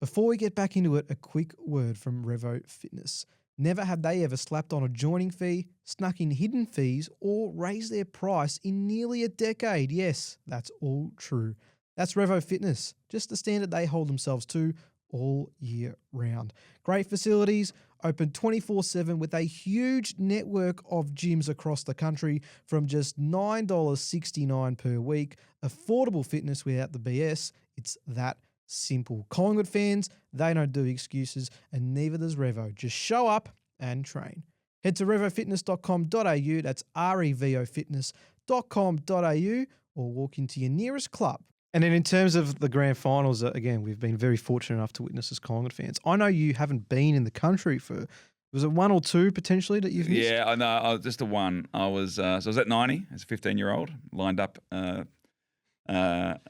Before we get back into it, a quick word from Revo Fitness. Never have they ever slapped on a joining fee, snuck in hidden fees, or raised their price in nearly a decade. Yes, that's all true. That's Revo Fitness, just the standard they hold themselves to all year round. Great facilities, open 24/7 with a huge network of gyms across the country from just $9.69 per week. Affordable fitness without the BS. It's that simple. Collingwood fans, they don't do excuses, and neither does Revo. Just show up and train. Head to revofitness.com.au, that's revofitness.com.au, or walk into your nearest club. And then in terms of the grand finals, again, we've been very fortunate enough to witness as Collingwood fans. I know you haven't been in the country for, was it 1 or 2 potentially that you've missed? Yeah, I know. Just the one. I was at 90 as a 15-year-old, lined up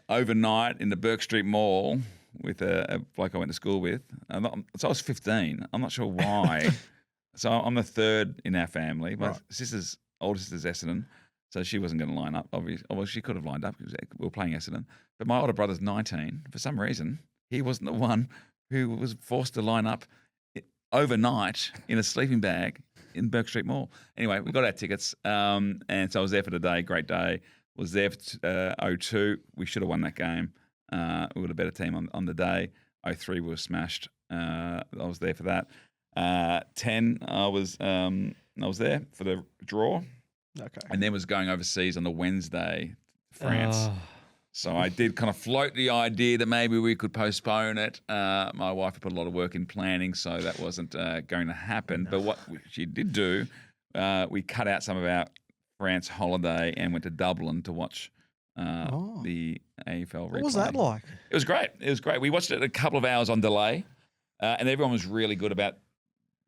overnight in the Burke Street Mall with a bloke I went to school with. So I was 15. I'm not sure why. So I'm the third in our family. My older sister's Essendon. So she wasn't going to line up, obviously. Well, she could have lined up because we were playing Essendon. But my older brother's 19. For some reason, he wasn't the one who was forced to line up overnight in a sleeping bag in Burke Street Mall. Anyway, we got our tickets. And so I was there for the day. Great day. Was there for 02. We should have won that game. We were a better team on the day. 03, we were smashed. I was there for that. 10, I was there for the draw. Okay. And then was going overseas on the Wednesday, France. So I did kind of float the idea that maybe we could postpone it. My wife had put a lot of work in planning, so that wasn't going to happen. But what she did do, we cut out some of our France holiday and went to Dublin to watch the AFL replay. What was that like? It was great. We watched it a couple of hours on delay, and everyone was really good about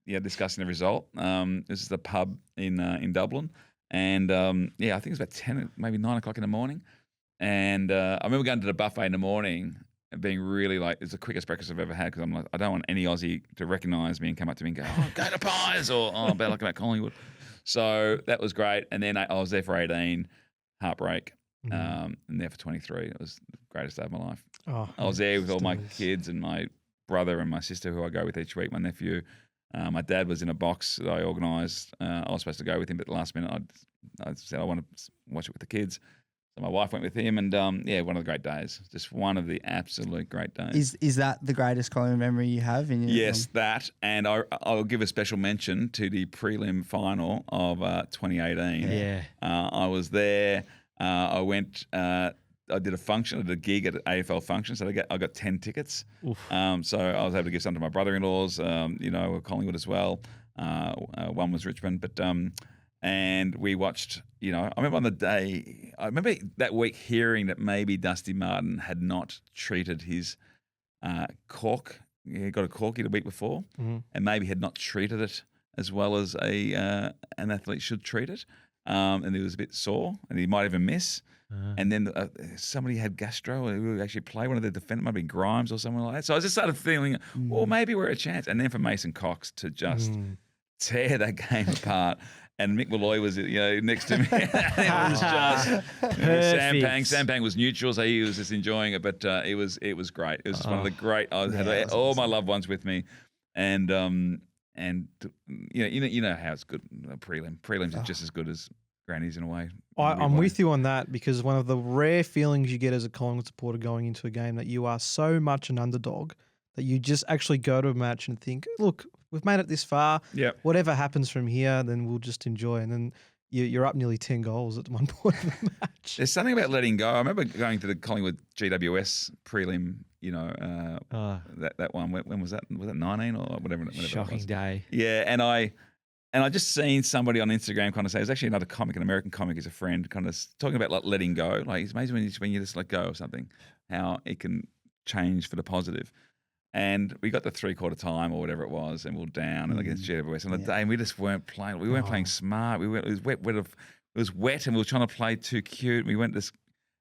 discussing the result. This is the pub in Dublin. And, I think it was about 10, maybe 9 o'clock in the morning. And I remember going to the buffet in the morning and being really like, it's the quickest breakfast I've ever had because I'm like, I don't want any Aussie to recognise me and come up to me and go, go to Pies, or better luck about Collingwood. So that was great. And then I was there for 18, heartbreak, and there for 23. It was the greatest day of my life. I was there with all my kids and my brother and my sister who I go with each week, my nephew. My dad was in a box that I organised. I was supposed to go with him, but at the last minute I said I want to watch it with the kids. So my wife went with him, and one of the great days. Just one of the absolute great days. Is that the greatest Collingwood memory you have? Yes, that. And I'll give a special mention to the prelim final of 2018. Yeah. I was there. I went. I did a function, I did a gig at an AFL function, so I got 10 tickets. So I was able to give some to my brother-in-laws, Collingwood as well. One was Richmond, but and we watched. I remember on the day, I remember that week hearing that maybe Dusty Martin had not treated his cork. He got a corky the week before, and maybe had not treated it as well as an athlete should treat it, and he was a bit sore, and he might even miss. And then somebody had gastro who would actually play, one of the defenders, might be Grimes or someone like that. So I just started feeling, well, maybe we're a chance. And then for Mason Cox to just tear that game apart. And Mick Malloy was, next to me. It was just Sam Pang was neutral, so he was just enjoying it. But it was great. It was just one of the great. I had all my loved ones with me, and you know how it's good. Prelims is just as good as grannies in a way. I'm with you on that, because one of the rare feelings you get as a Collingwood supporter going into a game that you are so much an underdog that you just actually go to a match and think, look, we've made it this far. Yep. Whatever happens from here, then we'll just enjoy. And then you're up nearly 10 goals at one point of the match. There's something about letting go. I remember going to the Collingwood GWS prelim, that one. When was that? Was that 19 or whatever? Shocking day. Yeah, and I just seen somebody on Instagram kind of say, it was actually another comic, an American comic, is a friend, kind of talking about like letting go. Like it's amazing when you just let go of something, how it can change for the positive. And we got the 3/4 time or whatever it was, and we were down and against GWS on the day, and we just weren't playing. We weren't playing smart. It was wet. It was wet, and we were trying to play too cute. We went this,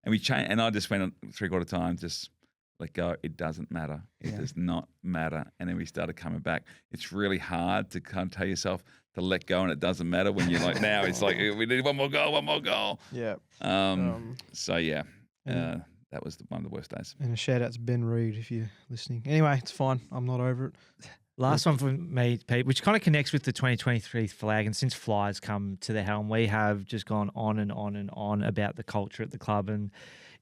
and we changed. And I just went on 3/4 time, just let go. It doesn't matter. It does not matter. And then we started coming back. It's really hard to kind of tell yourself to let go, and it doesn't matter when you're like, now it's like we need one more goal. Yeah. So yeah. That was one of the worst days. And a shout out to Ben Reed if you're listening. Anyway, it's fine. I'm not over it. Last one for me, Pete, which kind of connects with the 2023 flag. And since Fly's come to the helm, we have just gone on and on and on about the culture at the club. And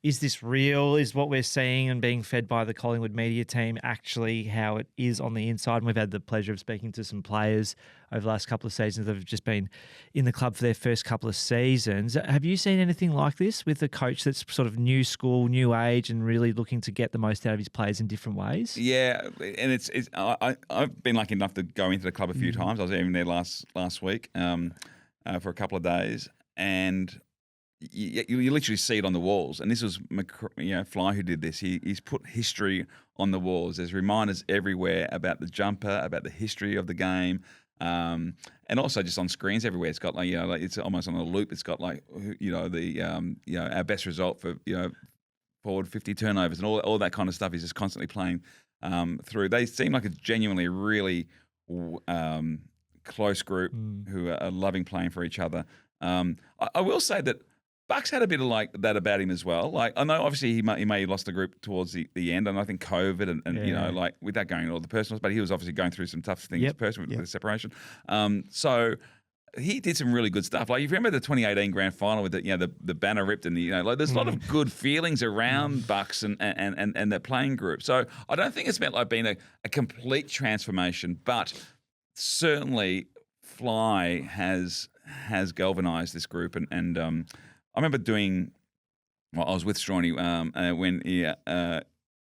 is this real? Is what we're seeing and being fed by the Collingwood media team actually how it is on the inside? And we've had the pleasure of speaking to some players over the last couple of seasons that have just been in the club for their first couple of seasons. Have you seen anything like this with a coach that's sort of new school, new age, and really looking to get the most out of his players in different ways? Yeah, and I've been lucky enough to go into the club a few times. I was even there last week for a couple of days, and you literally see it on the walls. And this was Fly who did this. He's put history on the walls. There's reminders everywhere about the jumper, about the history of the game, and also just on screens everywhere. It's got like it's almost on a loop. It's got like our best result for forward 50 turnovers and all that kind of stuff. He's just constantly playing through. They seem like a genuinely really close group who are loving playing for each other. I will say that Bucks had a bit of like that about him as well. Like I know obviously he may have lost the group towards the end, and I think COVID and like without going into all the personals, but he was obviously going through some tough things personally with the separation. So he did some really good stuff. Like you remember the 2018 grand final with the banner ripped and there's a lot of good feelings around Bucks and their playing group. So I don't think it's meant like being a complete transformation, but certainly Fly has galvanised this group and I remember I was with Strawny when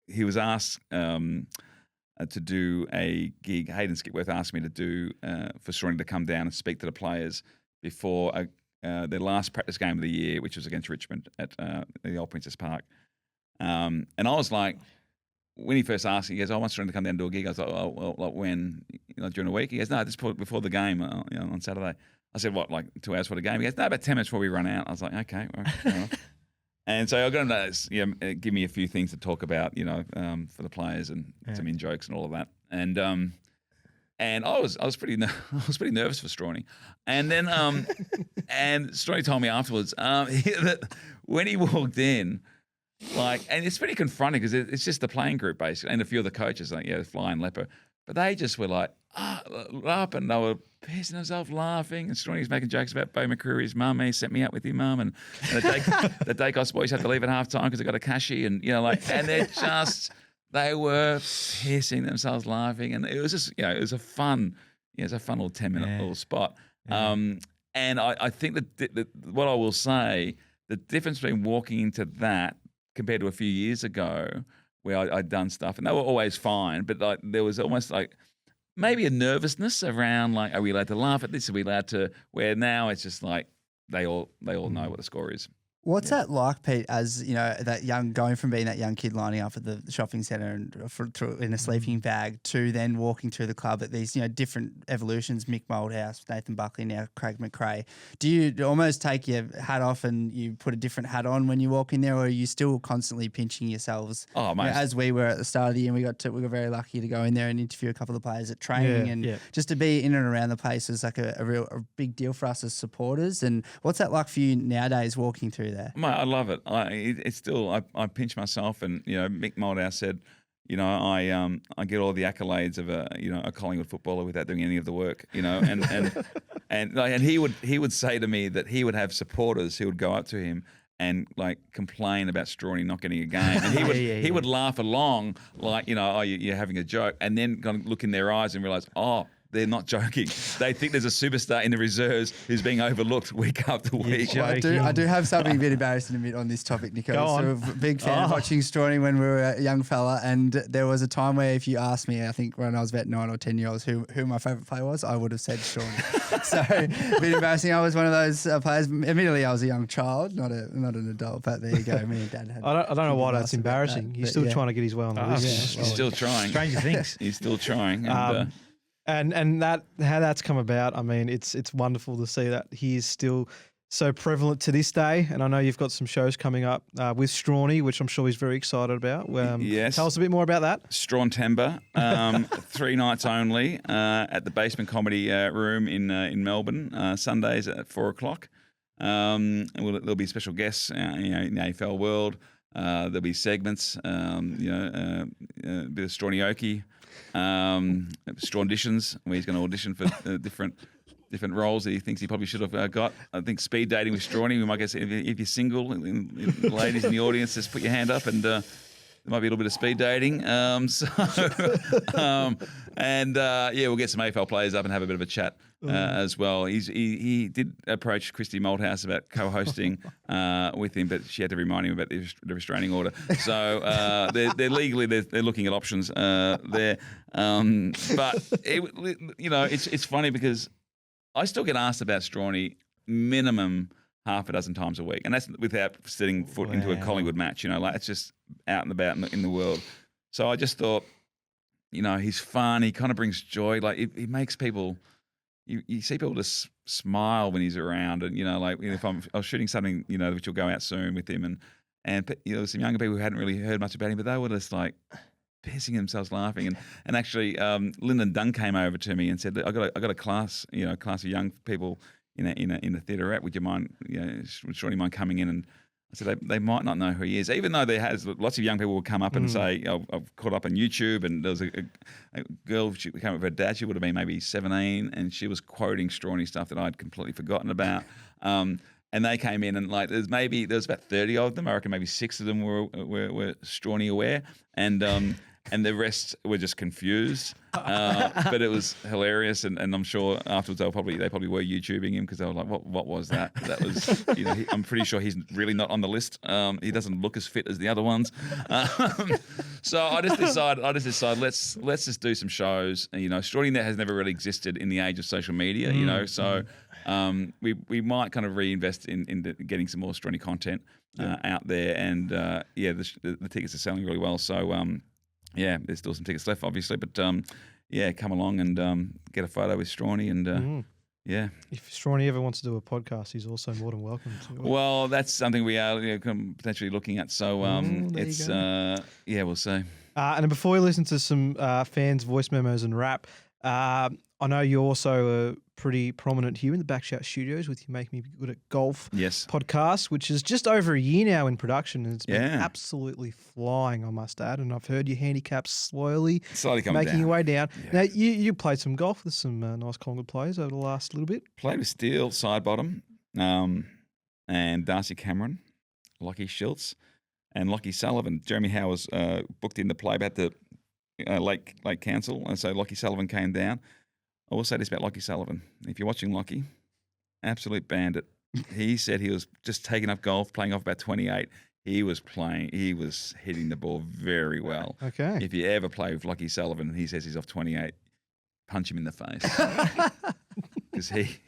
he was asked to do a gig. Hayden Skipworth asked me to do for Strawny to come down and speak to the players before their last practice game of the year, which was against Richmond at the Old Princess Park. And I was like, when he first asked, he goes, I want Strawny to come down and do a gig. I was like, oh, well, like when? During the week? He goes, no, just before the game on Saturday. I said, what, like 2 hours for the game? He goes, no, about 10 minutes before we run out. I was like, okay, well, fair enough. And so I got him to give me a few things to talk about, for the players and some in jokes and all of that. And I was pretty nervous for Strawny. And then and Strawny told me afterwards that when he walked in, and it's pretty confronting because it's just the playing group basically, and a few of the coaches, Fly and Leper, but they just were like up and they were pissing themselves laughing. And Strawny was making jokes about Bo McCreary's mum. He sent me out with your mum, and the Dacos boys had to leave at half time because they got a cashy, and and they were pissing themselves laughing, and it was just it was a fun little 10-minute little spot. And I think that what I will say, the difference between walking into that compared to a few years ago where I'd done stuff and they were always fine, but there was almost maybe a nervousness around are we allowed to laugh at this? Are we allowed to? Where now it's just like they all know what the score is. What's that like, Pete, as, going from being that young kid lining up at the shopping centre and in a sleeping bag to then walking through the club at these, different evolutions, Mick Moldhouse, Nathan Buckley, now Craig McRae. Do you almost take your hat off and you put a different hat on when you walk in there, or are you still constantly pinching yourselves? Oh, mate. As we were at the start of the year, we got very lucky to go in there and interview a couple of players at training just to be in and around the place is like a big deal for us as supporters. And what's that like for you nowadays walking through there? Mate, I love it. It's still I pinch myself, and Mick Moldhouse said, I get all the accolades of a Collingwood footballer without doing any of the work, and he would say to me that he would have supporters who would go up to him and complain about Strawny not getting a game, and he would laugh along you're having a joke, and then look in their eyes and realise, they're not joking. They think there's a superstar in the reserves who's being overlooked week after week. Well, I do have something a bit embarrassing to admit on this topic, Nico. Go on. So a big fan of watching Strawny when we were a young fella, and there was a time where if you asked me, I think when I was about 9 or 10 years old, who my favourite player was, I would have said Strawny. So a bit embarrassing. I was one of those players. Admittedly, I was a young child, not an adult, but there you go. Me and Dad had. I don't know why that's embarrassing. He's still trying to get his way on the list. He's still trying. Stranger things. He's still trying. And that how that's come about. I mean, it's wonderful to see that he is still so prevalent to this day. And I know you've got some shows coming up with Strawny, which I'm sure he's very excited about. Yes. Tell us a bit more about that. Strawn Timber, 3 nights only at the Basement Comedy Room in Melbourne, Sundays at 4:00. There'll be special guests, in the AFL world. There'll be segments, a bit of Strawny-oki, Strawn auditions, where he's going to audition for different roles that he thinks he probably should have got. I think speed dating with Strawny. We might get, if you're single, ladies in the audience, just put your hand up, and there might be a little bit of speed dating. We'll get some AFL players up and have a bit of a chat as well. He did approach Christy Malthouse about co-hosting with him, but she had to remind him about the restraining order. So they're legally they're looking at options there. But it's funny because I still get asked about Strawny minimum half a dozen times a week, and that's without setting foot into a Collingwood match. It's just out and about in the world. So I just thought, he's fun. He kind of brings joy. Like he makes people. You see people just smile when he's around, and if I was shooting something, which will go out soon with him, and some younger people who hadn't really heard much about him, but they were just like pissing themselves laughing. And actually, Lyndon Dunn came over to me and said, "I got a class, class of young people in the theatre app. Would you mind, would Strawny mind coming in?" And I said, they might not know who he is, even though there has lots of young people will come up and say, I've caught up on YouTube, and there was a girl, she came up with her dad, she would have been maybe 17, and she was quoting Strawny stuff that I'd completely forgotten about. And they came in, and there was about 30 of them. I reckon maybe 6 of them were Strawny aware, and the rest were just confused. But it was hilarious, and I'm sure afterwards they probably were YouTubing him, because they were like, what was that? That was, I'm pretty sure he's really not on the list. He doesn't look as fit as the other ones. So I just decided let's just do some shows. Strawny has never really existed in the age of social media. So we might kind of reinvest in getting some more Strawny content out there, and the tickets are selling really well. So. There's still some tickets left, obviously, but come along and get a photo with Strawny, and If Strawny ever wants to do a podcast, he's also more than welcome to. Well, that's something we are potentially looking at. So we'll see. And then before we listen to some fans' voice memos and rap, I know you're also pretty prominent here in the Backshot Studios with You Make Me Good at Golf podcast, which is just over a year now in production, and it's been absolutely flying, I must add. And I've heard your handicaps slowly making your way down. Yeah. Now, you played some golf with some nice Collingwood players over the last little bit. Played with Steele, Sidebottom, and Darcy Cameron, Lockie Schultz, and Lockie Sullivan. Jeremy Howe was booked in to play about the late cancel, and so Lockie Sullivan came down. I will say this about Lockie Sullivan. If you're watching Lockie, absolute bandit. He said he was just taking up golf, playing off about 28. He was hitting the ball very well. Okay. If you ever play with Lockie Sullivan and he says he's off 28, punch him in the face. Because he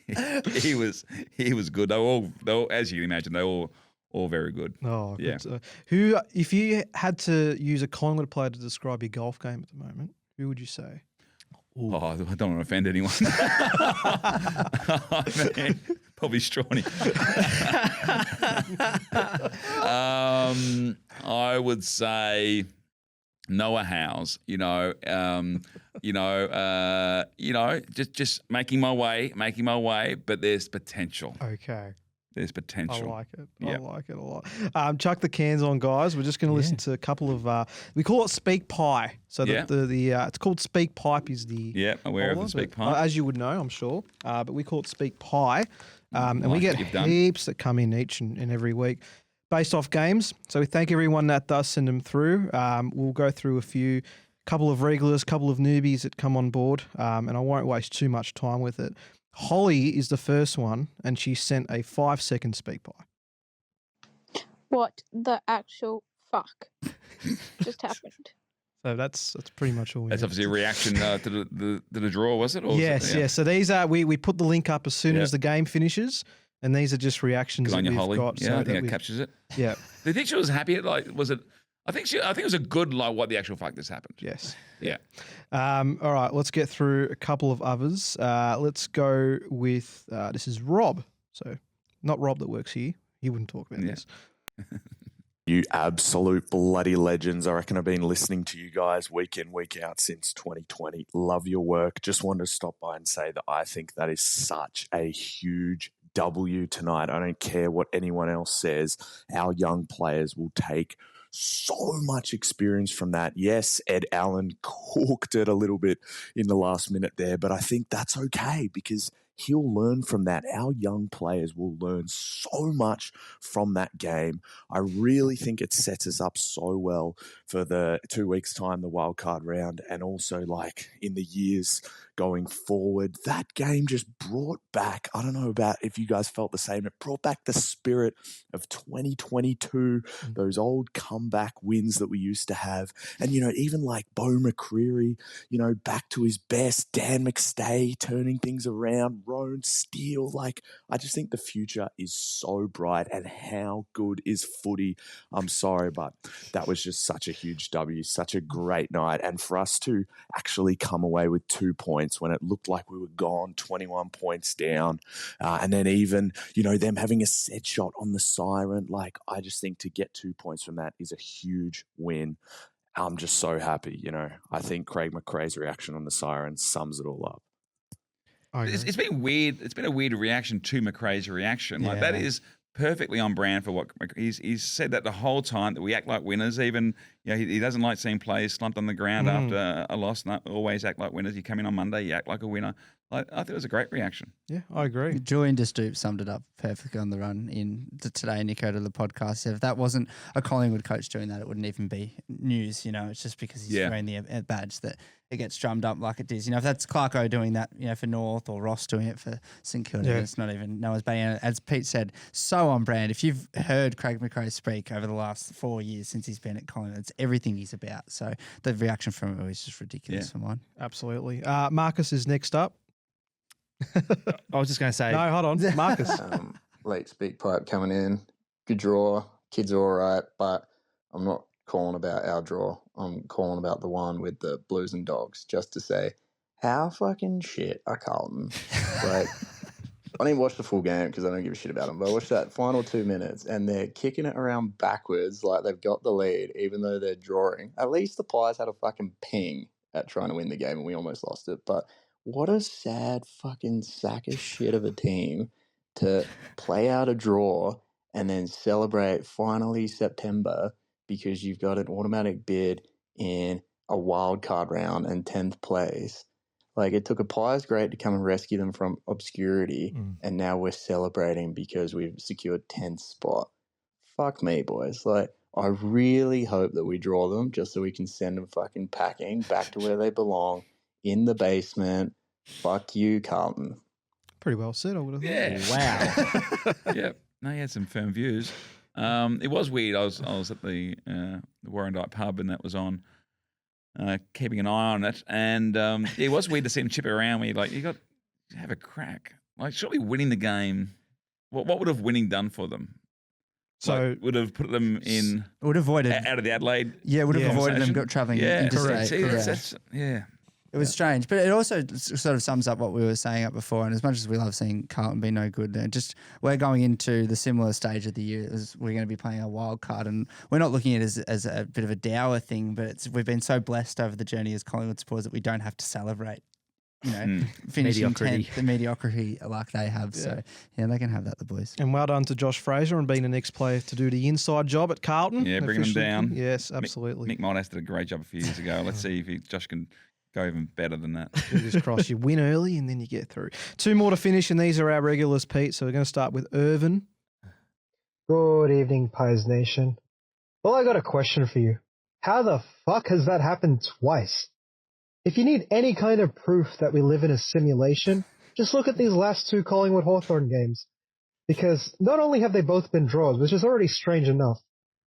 was good. They were, as you can imagine, they were all very good. Oh, yeah. Who, if you had to use a Collingwood player to describe your golf game at the moment, who would you say? Ooh. Oh, I don't want to offend anyone. Probably Strawny. I would say Noah Howes. Just making my way, but there's potential. Okay. There's potential. I like it. I like it a lot. Chuck the cans on, guys. We're just going to listen to a couple of. We call it SpeakPie. So it's called SpeakPipe. Is the aware of the SpeakPipe, as you would know, I'm sure. But we call it SpeakPie, and we get heaps that come in each and every week, based off games. So we thank everyone that does send them through. We'll go through a few couple of regulars, couple of newbies that come on board, and I won't waste too much time with it. Holly is the first one, and she sent a 5-second SpeakPie. What the actual fuck just happened? So that's pretty much all. That's obviously a reaction to the draw, was it? Or Yes, yeah. yes. So these are we put the link up as soon as the game finishes, and these are just reactions Good on that you, we've Holly. got. Yeah, so I think that it captures it. Yeah. Do you think she was happy? Like, was it? I think it was a good like what the actual fuck this happened. Yes. Yeah. All right, let's get through a couple of others. Let's go with this is Rob. So not Rob that works here. He wouldn't talk about this. You absolute bloody legends. I reckon I've been listening to you guys week in, week out since 2020. Love your work. Just wanted to stop by and say that I think that is such a huge W tonight. I don't care what anyone else says. Our young players will take so much experience from that. Yes, Ed Allen cooked it a little bit in the last minute there, but I think that's okay because he'll learn from that. Our young players will learn so much from that game. I really think it sets us up so well for the 2 weeks' time, the wildcard round, and also like in the years going forward. That game just brought back, I don't know about if you guys felt the same, it brought back the spirit of 2022, those old comeback wins that we used to have. And, you know, even like Bo McCreary, you know, back to his best, Dan McStay turning things around, Roan Steele. Like, I just think the future is so bright. And how good is footy? I'm sorry, but that was just such a huge W, such a great night. And for us to actually come away with 2 points when it looked like we were gone, 21 points down, and then even, you know, them having a set shot on the siren, like, I just think to get 2 points from that is a huge win. I'm just so happy, you know. I think Craig McRae's reaction on the siren sums it all up. It's been weird. It's been a weird reaction to McRae's reaction. Like that is perfectly on brand for what he's said that the whole time, that we act like winners. Even, you know, he doesn't like seeing players slumped on the ground after a loss. Always act like winners. You come in on Monday, you act like a winner. I thought it was a great reaction. Yeah, I agree. Julian De Stoop summed it up perfectly on the run in today, Nico, to the podcast. If that wasn't a Collingwood coach doing that, it wouldn't even be news. You know, it's just because he's wearing the badge that it gets drummed up like it is. You know, if that's Clarko doing that, you know, for North, or Ross doing it for St Kilda, it's not even Noah's Bay. And as Pete said, so on brand. If you've heard Craig McRae speak over the last 4 years since he's been at Collingwood, it's everything he's about. So the reaction from him was just ridiculous for mine. Absolutely. Marcus is next up. I was just going to say. No, hold on. Marcus. Late SpeakPie coming in. Good draw. Kids are all right, but I'm not calling about our draw. I'm calling about the one with the Blues and Dogs, just to say, how fucking shit are Carlton? Like, I didn't watch the full game because I don't give a shit about them, but I watched that final 2 minutes and they're kicking it around backwards like they've got the lead, even though they're drawing. At least the Pies had a fucking ping at trying to win the game and we almost lost it, but what a sad fucking sack of shit of a team to play out a draw and then celebrate finally September because you've got an automatic bid in a wild card round and 10th place. Like, it took a Pies great to come and rescue them from obscurity, and now we're celebrating because we've secured 10th spot. Fuck me, boys. Like, I really hope that we draw them just so we can send them fucking packing back to where they belong, in the basement. Fuck you, Carlton. Pretty well said, I would have thought. Yeah. Wow. Yeah. No, he had some firm views. It was weird. I was at the Warrandyte pub and that was on, keeping an eye on it. And it was weird to see him chip around me. Like, you got to have a crack. Like, surely winning the game, what would have winning done for them? So like, would have put them in. Would have avoided out of the Adelaide. Yeah, would have avoided them conversation. travelling Yeah, interstate. correct. See, Yeah. that's It was strange, but it also sort of sums up what we were saying up before. And as much as we love seeing Carlton be no good, we're going into the similar stage of the year as we're going to be playing a wild card, and we're not looking at it as a bit of a dour thing. But we've been so blessed over the journey as Collingwood supporters that we don't have to celebrate, you know, finishing 10th, the mediocrity like they have. Yeah. So yeah, they can have that, the boys. And well done to Josh Fraser and being the next player to do the inside job at Carlton. Yeah, bringing them down. Yes, absolutely. Mick Midas did a great job a few years ago. Let's see if Josh can go even better than that. Fingers crossed. You win early and then you get through. 2 more to finish, and these are our regulars, Pete. So we're going to start with Irvin. Good evening, Pies Nation. Well, I got a question for you. How the fuck has that happened twice? If you need any kind of proof that we live in a simulation, just look at these last two Collingwood Hawthorn games. Because not only have they both been draws, which is already strange enough,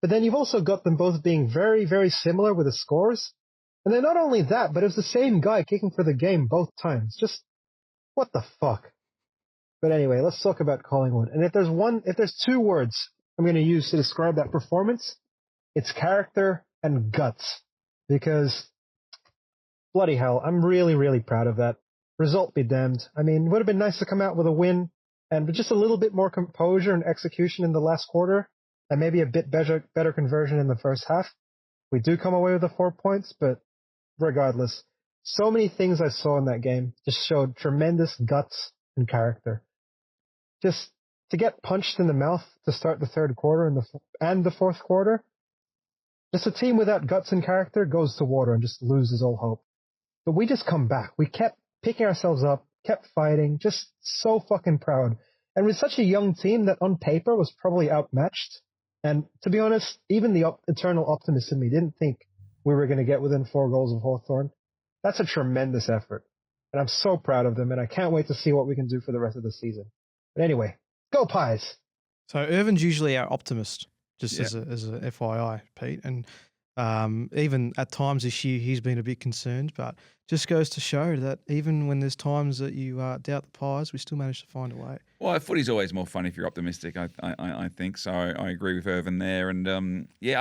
but then you've also got them both being very, very similar with the scores. And then not only that, but it was the same guy kicking for the game both times. Just, what the fuck? But anyway, let's talk about Collingwood. And if there's two words I'm going to use to describe that performance, it's character and guts. Because, bloody hell, I'm really, really proud of that. Result be damned. I mean, it would have been nice to come out with a win, and with just a little bit more composure and execution in the last quarter, and maybe a bit better conversion in the first half. We do come away with the 4 points, but regardless, so many things I saw in that game just showed tremendous guts and character. Just to get punched in the mouth to start the third quarter and the fourth quarter, just a team without guts and character goes to water and just loses all hope. But we just come back. We kept picking ourselves up, kept fighting, just so fucking proud. And with such a young team that on paper was probably outmatched, and to be honest, even the eternal optimist in me didn't think we were going to get within 4 goals of Hawthorn. That's a tremendous effort. And I'm so proud of them, and I can't wait to see what we can do for the rest of the season. But anyway, go Pies! So Irvin's usually our optimist, just as a FYI, Pete. And even at times this year, he's been a bit concerned, but just goes to show that even when there's times that you doubt the Pies, we still manage to find a way. Well, footy's always more fun if you're optimistic, I think. So I agree with Irvin there. And you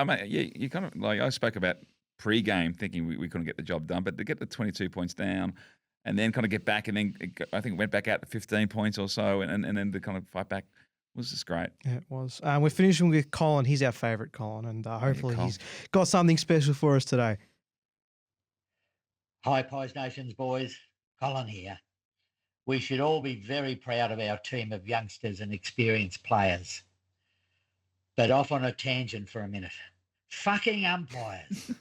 kind of, like I spoke about pre-game thinking we couldn't get the job done, but to get the 22 points down and then kind of get back, and then I think it went back out to 15 points or so, and then to kind of fight back was just great. Yeah, it was. We're finishing with Colin. He's our favourite Colin, and hopefully he's got something special for us today. Hi, Pies Nations boys. Colin here. We should all be very proud of our team of youngsters and experienced players. But off on a tangent for a minute. Fucking umpires.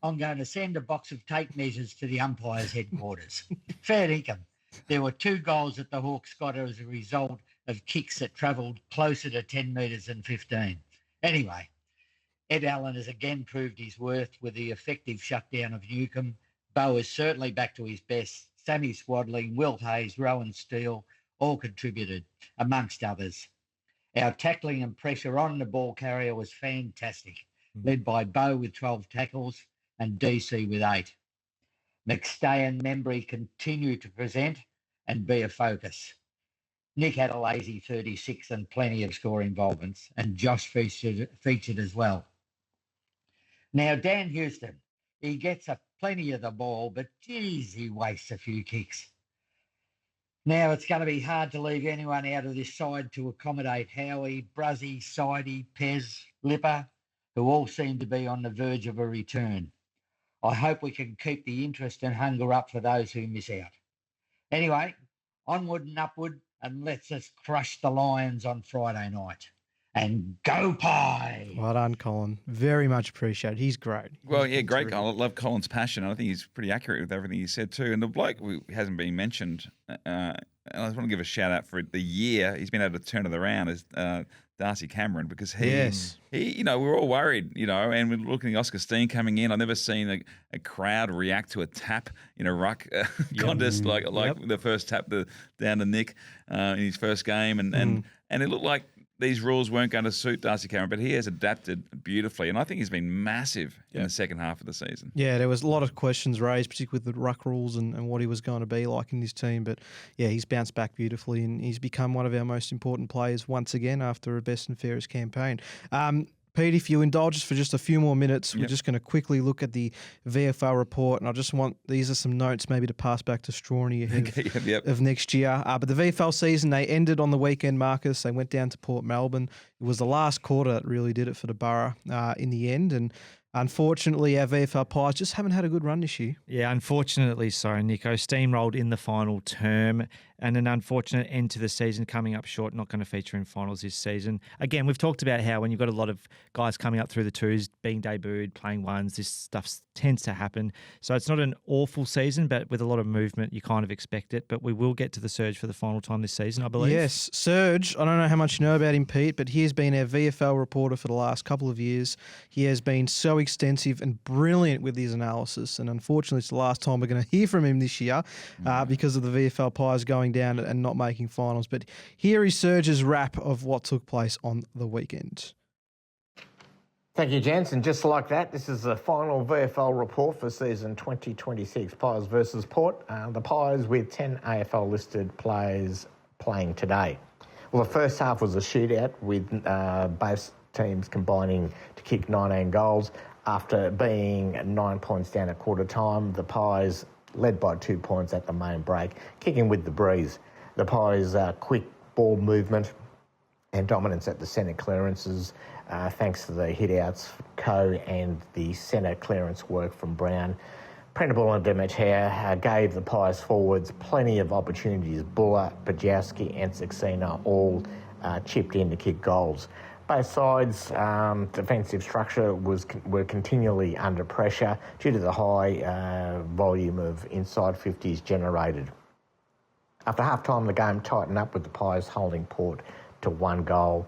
I'm going to send a box of tape measures to the umpires' headquarters. Fair income. There were 2 goals that the Hawks got as a result of kicks that travelled closer to 10 metres than 15. Anyway, Ed Allen has again proved his worth with the effective shutdown of Newcombe. Bo is certainly back to his best. Sammy Swadling, Will Hayes, Rowan Steele all contributed, amongst others. Our tackling and pressure on the ball carrier was fantastic, led by Bo with 12 tackles and DC with 8. McStay and Membry continue to present and be a focus. Nick had a lazy 36 and plenty of score involvements, and Josh featured as well. Now, Dan Houston, he gets plenty of the ball, but geez, he wastes a few kicks. Now, it's going to be hard to leave anyone out of this side to accommodate Howie, Bruzzy, Sidey, Pez, Lipper, who all seem to be on the verge of a return. I hope we can keep the interest and hunger up for those who miss out. Anyway, onward and upward, and let's us crush the Lions on Friday night. And go Pie! Well done, Colin. Very much appreciated. He's great. Well, yeah, great. I love Colin's passion. I think he's pretty accurate with everything he said too. And the bloke who hasn't been mentioned, and I just want to give a shout out for the year he's been able to turn it around, is Darcy Cameron, because he, we were all worried, and we're looking at Oscar Steen coming in. I've never seen a crowd react to a tap in a ruck contest like the first tap down to Nick in his first game, and it looked like these rules weren't going to suit Darcy Cameron, but he has adapted beautifully, and I think he's been massive in the second half of the season. Yeah, there was a lot of questions raised, particularly with the ruck rules and what he was going to be like in this team, but yeah, he's bounced back beautifully, and he's become one of our most important players once again after a best and fairest campaign. Pete, if you indulge us for just a few more minutes, we're just going to quickly look at the VFL report, and I just want, these are some notes maybe to pass back to Strawny ahead of next year. But the VFL season, they ended on the weekend, Marcus. They went down to Port Melbourne. It was the last quarter that really did it for the Borough in the end, and unfortunately, our VFL Pies just haven't had a good run this year. Yeah, unfortunately so, Nico. Steamrolled in the final term, and an unfortunate end to the season coming up short, not going to feature in finals this season. Again, we've talked about how when you've got a lot of guys coming up through the twos, being debuted, playing ones, this stuff tends to happen. So it's not an awful season, but with a lot of movement, you kind of expect it. But we will get to the Serge for the final time this season, I believe. Yes, Serge, I don't know how much you know about him, Pete, but he has been our VFL reporter for the last couple of years. He has been so extensive and brilliant with his analysis. And unfortunately, it's the last time we're going to hear from him this year because of the VFL Pies going down and not making finals. But here is Serge's wrap of what took place on the weekend. Thank you, gents. And just like that, this is the final VFL report for season 2026, Pies versus Port. The Pies with 10 AFL-listed players playing today. Well, the first half was a shootout with both teams combining to kick 19 goals. After being 9 points down at quarter time, the Pies led by 2 points at the main break, kicking with the breeze. The Pies' quick ball movement and dominance at the centre clearances, thanks to the hit-outs, and the centre clearance work from Brown. Printable and Demeter gave the Pies forwards plenty of opportunities. Buller, Bajowski and Saxena all chipped in to kick goals. Both sides' defensive structure were continually under pressure due to the high volume of inside 50s generated. After half-time, the game tightened up with the Pies holding Port to 1 goal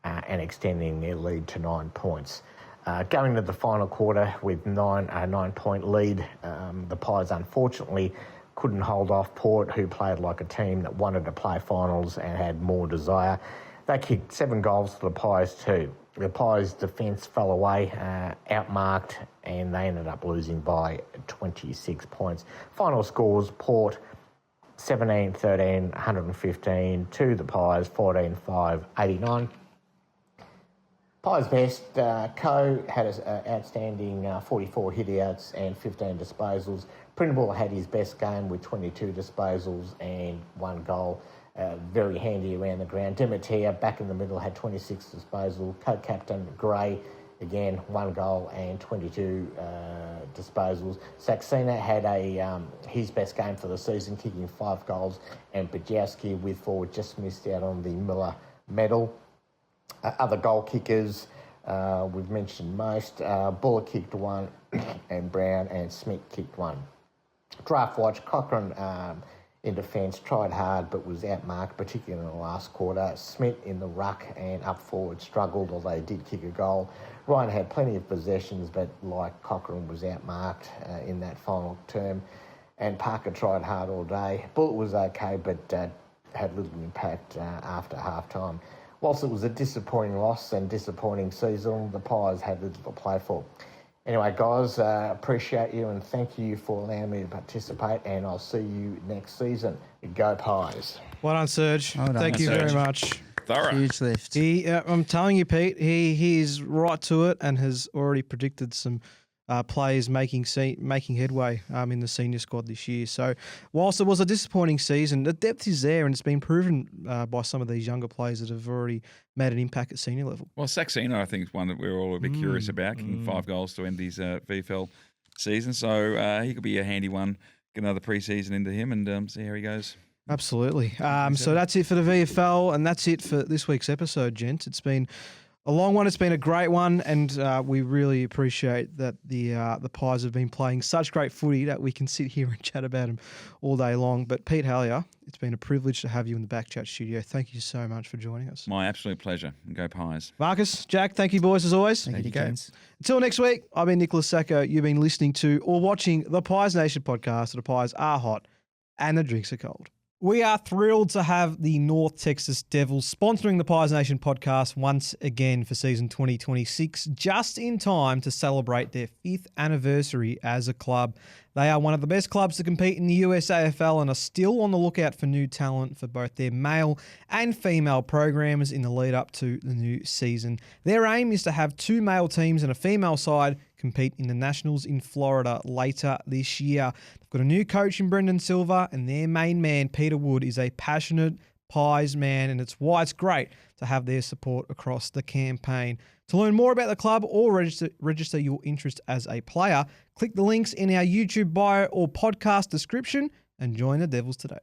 and extending their lead to 9 points. Going to the final quarter with a 9-point lead, the Pies unfortunately couldn't hold off Port, who played like a team that wanted to play finals and had more desire. They kicked 7 goals to the Pies 2. The Pies' defence fell away, outmarked, and they ended up losing by 26 points. Final scores, Port 17-13, 115 to the Pies, 14-5, 89. Pies best, Co had an outstanding 44 hit-outs and 15 disposals. Printable had his best game with 22 disposals and 1 goal. Very handy around the ground. Demeter back in the middle had 26 disposals. Co-captain Gray, again, 1 goal and 22 disposals. Saxena had his best game for the season, kicking 5 goals, and Bajowski with forward just missed out on the Miller medal. Other goal kickers, we've mentioned most. Buller kicked 1 and Brown and Smith kicked 1. Draft watch, Cochrane in defence tried hard but was outmarked, particularly in the last quarter. Smith in the ruck and up forward struggled, although he did kick a goal. Ryan had plenty of possessions, but like Cochrane was outmarked in that final term. And Parker tried hard all day. Bullet was okay, but had little impact after half-time. Whilst it was a disappointing loss and disappointing season, the Pies had little to play for. Anyway, guys, appreciate you and thank you for allowing me to participate, and I'll see you next season. Go Pies. Well done, Serge. Well done, Thank you Serge. very much. Thorough. Huge lift. I'm telling you, Pete, he is right to it and has already predicted some players making headway in the senior squad this year. So whilst it was a disappointing season, the depth is there and it's been proven by some of these younger players that have already made an impact at senior level. Well, Saxena, I think, is one that we're all a bit curious about, kicking 5 goals to end his VFL season. So he could be a handy one. Get another pre-season into him and see how he goes. Absolutely. So that's it for the VFL, and that's it for this week's episode, gents. It's been a long one. It's been a great one, and we really appreciate that the Pies have been playing such great footy that we can sit here and chat about them all day long. But Pete Helliar, it's been a privilege to have you in the Backchat studio. Thank you so much for joining us. My absolute pleasure. Go Pies. Marcus, Jack, thank you boys as always. Thank you, James. Until next week, I've been Nicholas Sacco. You've been listening to or watching the Pies Nation podcast. The Pies are hot and the drinks are cold. We are thrilled to have the North Texas Devils sponsoring the Pies Nation podcast once again for season 2026, just in time to celebrate their 5th anniversary as a club. They are one of the best clubs to compete in the USAFL and are still on the lookout for new talent for both their male and female programs in the lead up to the new season. Their aim is to have 2 male teams and a female side compete in the Nationals in Florida later this year. They've got a new coach in Brendan Silva, and their main man, Peter Wood, is a passionate Pies man, and it's why it's great to have their support across the campaign. To learn more about the club or register your interest as a player, click the links in our YouTube bio or podcast description and join the Devils today.